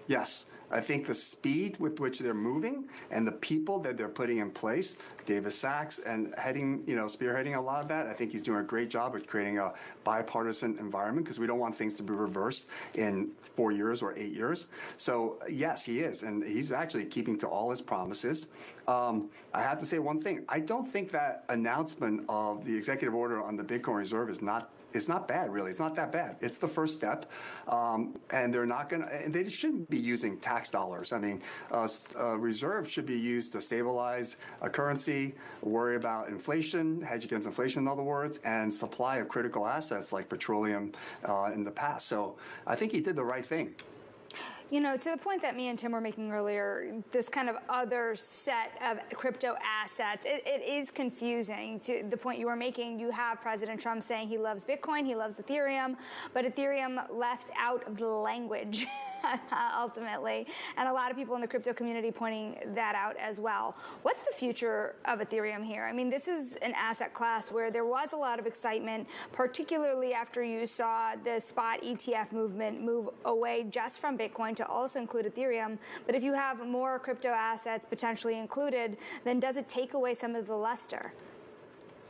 Yes. I think the speed with which they're moving and the people that they're putting in place, David Sachs, and spearheading a lot of that, I think he's doing a great job of creating a bipartisan environment because we don't want things to be reversed in 4 years or 8 years. So yes, he is, and he's actually keeping to all his promises. I have to say one thing. I don't think that announcement of the executive order on the Bitcoin reserve is not. It's not bad, really. It's not that bad. It's the first step, and they're not going to. And they shouldn't be using tax dollars. I mean, reserve should be used to stabilize a currency, worry about inflation, hedge against inflation, in other words, and supply of critical assets like petroleum in the past. So I think he did the right thing. To the point that me and Tim were making earlier, this kind of other set of crypto assets, it is confusing. To the point you were making, you have President Trump saying he loves Bitcoin, he loves Ethereum, but Ethereum left out of the language ultimately. And a lot of people in the crypto community pointing that out as well. What's the future of Ethereum here? I mean, this is an asset class where there was a lot of excitement, particularly after you saw the spot ETF movement move away just from Bitcoin to also include Ethereum. But if you have more crypto assets potentially included, then does it take away some of the luster?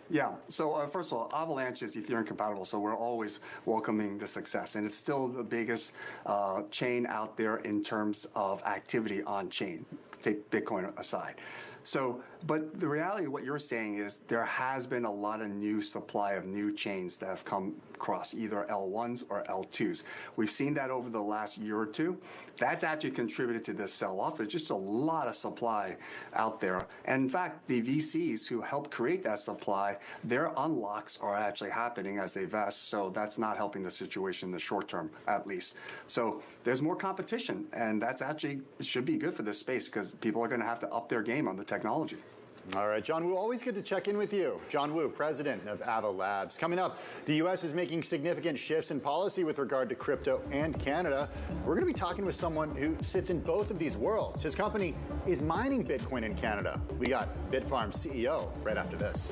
Yeah. So first of all, Avalanche is Ethereum compatible, so we're always welcoming the success, and it's still the biggest chain out there in terms of activity on chain. Take Bitcoin aside. So, but the reality of what you're saying is there has been a lot of new supply of new chains that have come across, either L1s or L2s. We've seen that over the last year or two. That's actually contributed to this sell-off. There's just a lot of supply out there. And in fact, the VCs who helped create that supply, their unlocks are actually happening as they vest. So that's not helping the situation in the short term, at least. So there's more competition, and that's actually should be good for this space because people are going to have to up their game on the technology. All right, John Wu, always good to check in with you. John Wu, president of Ava Labs. Coming up, the U.S. is making significant shifts in policy with regard to crypto and Canada. We're going to be talking with someone who sits in both of these worlds. His company is mining Bitcoin in Canada. We got Bitfarms CEO right after this.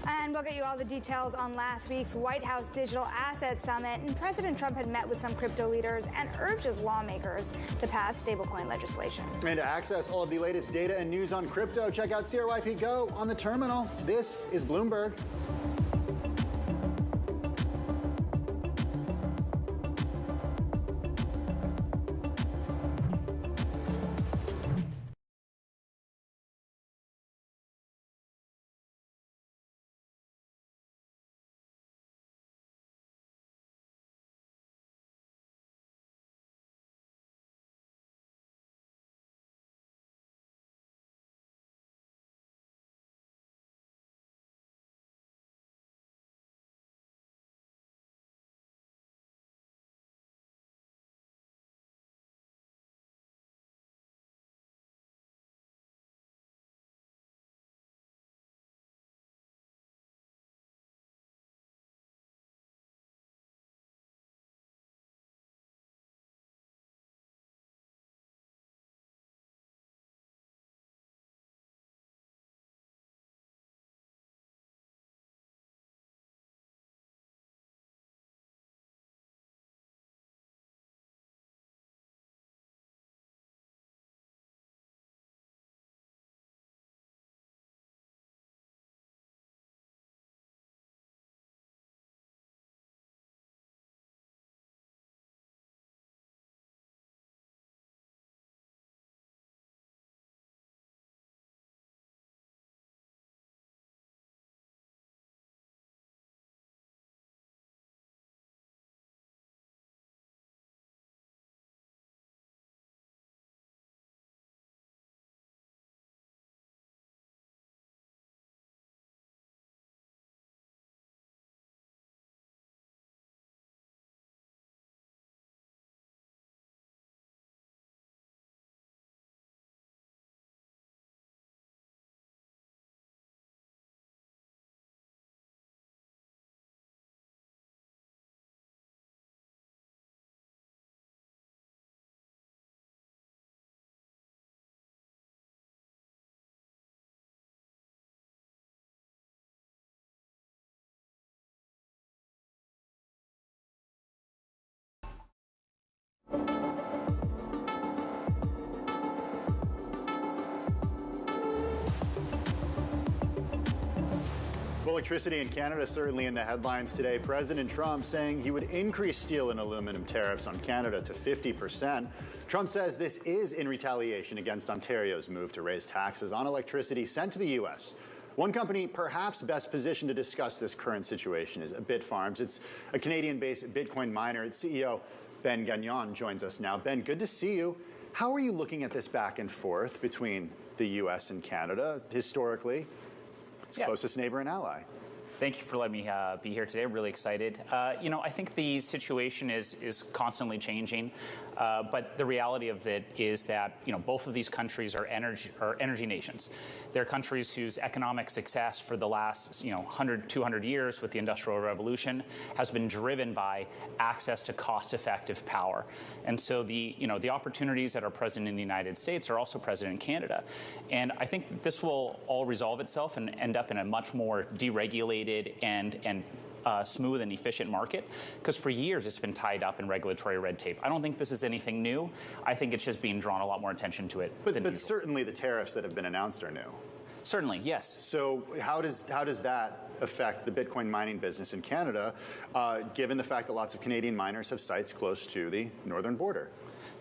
And we'll get you all the details on last week's White House Digital Asset Summit. And President Trump had met with some crypto leaders and urges lawmakers to pass stablecoin legislation. And to access all of the latest data and news on crypto, check out CRYP Go on the terminal. This is Bloomberg. Electricity in Canada certainly in the headlines today. President Trump saying he would increase steel and aluminum tariffs on Canada to 50%. Trump says this is in retaliation against Ontario's move to raise taxes on electricity sent to the U.S. One company perhaps best positioned to discuss this current situation is Bitfarms. It's a Canadian-based Bitcoin miner. Its CEO, Ben Gagnon, joins us now. Ben, good to see you. How are you looking at this back and forth between the U.S. and Canada historically? Its closest neighbor and ally. Thank you for letting me be here today. I'm really excited. I think the situation is constantly changing, but the reality of it is that both of these countries are energy nations. They're countries whose economic success for the last 100, 200 years with the Industrial Revolution has been driven by access to cost-effective power. And so the opportunities that are present in the United States are also present in Canada. And I think this will all resolve itself and end up in a much more deregulated and smooth and efficient market, because for years it's been tied up in regulatory red tape. I don't think this is anything new. I think it's just being drawn a lot more attention to it. But certainly the tariffs that have been announced are new. Certainly, yes. So how does that affect the Bitcoin mining business in Canada, given the fact that lots of Canadian miners have sites close to the northern border?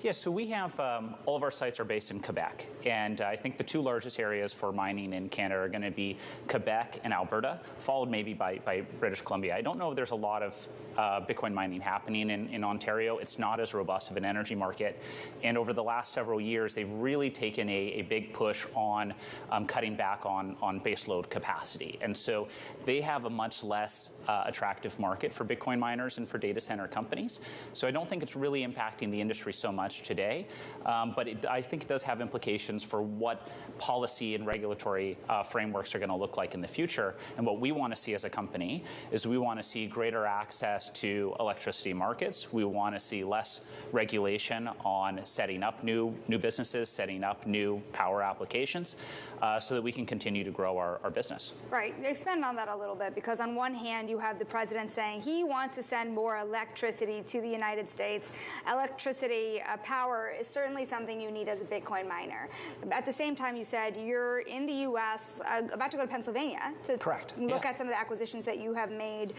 Yes, so we have all of our sites are based in Quebec, and I think the two largest areas for mining in Canada are going to be Quebec and Alberta, followed maybe by British Columbia. I don't know if there's a lot of Bitcoin mining happening in Ontario. It's not as robust of an energy market, and over the last several years, they've really taken a big push on cutting back on baseload capacity, and so they have a much less attractive market for Bitcoin miners and for data center companies. So I don't think it's really impacting the industry so much today, but I think it does have implications for what policy and regulatory frameworks are going to look like in the future. And what we want to see as a company is we want to see greater access to electricity markets. We want to see less regulation on setting up new businesses, setting up new power applications, so that we can continue to grow our business. Right. Expand on that a little bit, because on one hand, you have the president saying he wants to send more electricity to the United States. Electricity, power is certainly something you need as a Bitcoin miner. At the same time, you said you're in the U.S., about to go to Pennsylvania to look at some of the acquisitions that you have made.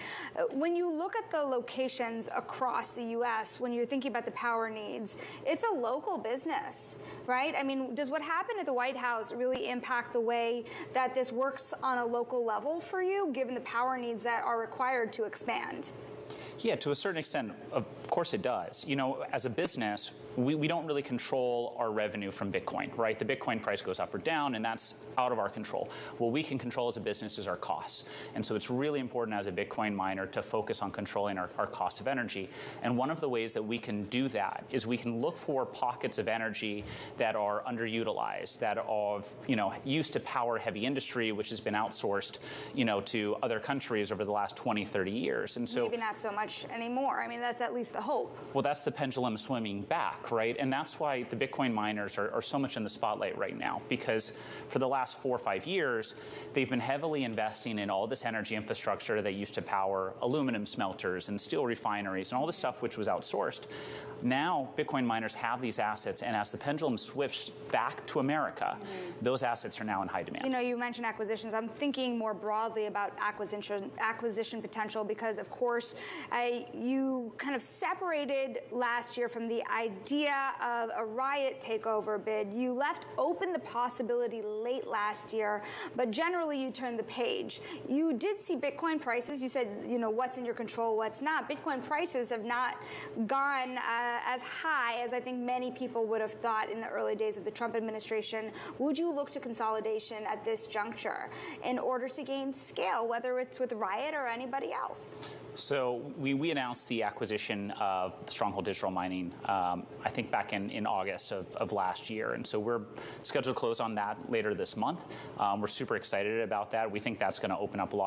When you look at the locations across the U.S., when you're thinking about the power needs, it's a local business, right? I mean, does what happened at the White House really impact the way that this works on a local level for you, given the power needs that are required to expand? Yeah, to a certain extent, of course it does. As a business, we don't really control our revenue from Bitcoin, right? The Bitcoin price goes up or down, and that's out of our control. What we can control as a business is our costs. And so it's really important as a Bitcoin miner to focus on controlling our cost of energy. And one of the ways that we can do that is we can look for pockets of energy that are underutilized, that are used to power heavy industry, which has been outsourced to other countries over the last 20, 30 years. And so maybe not so much anymore. I mean, that's at least the hope. Well, that's the pendulum swinging back, right? And that's why the Bitcoin miners are so much in the spotlight right now, because for the last 4 or 5 years, they've been heavily investing in all this energy infrastructure that used to power aluminum smelters and steel refineries and all this stuff which was outsourced. Now, Bitcoin miners have these assets, and as the pendulum swifts back to America, those assets are now in high demand. You mentioned acquisitions. I'm thinking more broadly about acquisition potential, because, of course, you kind of separated last year from the idea of a Riot takeover bid. You left open the possibility late last year, but generally you turned the page. You did see Bitcoin prices. You said, what's in your control, what's not. Bitcoin prices have not gone as high as I think many people would have thought in the early days of the Trump administration. Would you look to consolidation at this juncture in order to gain scale, whether it's with Riot or anybody else? So we announced the acquisition of Stronghold Digital Mining, I think back in August of last year. And so we're scheduled to close on that later this month. We're super excited about that. We think that's going to open up a lot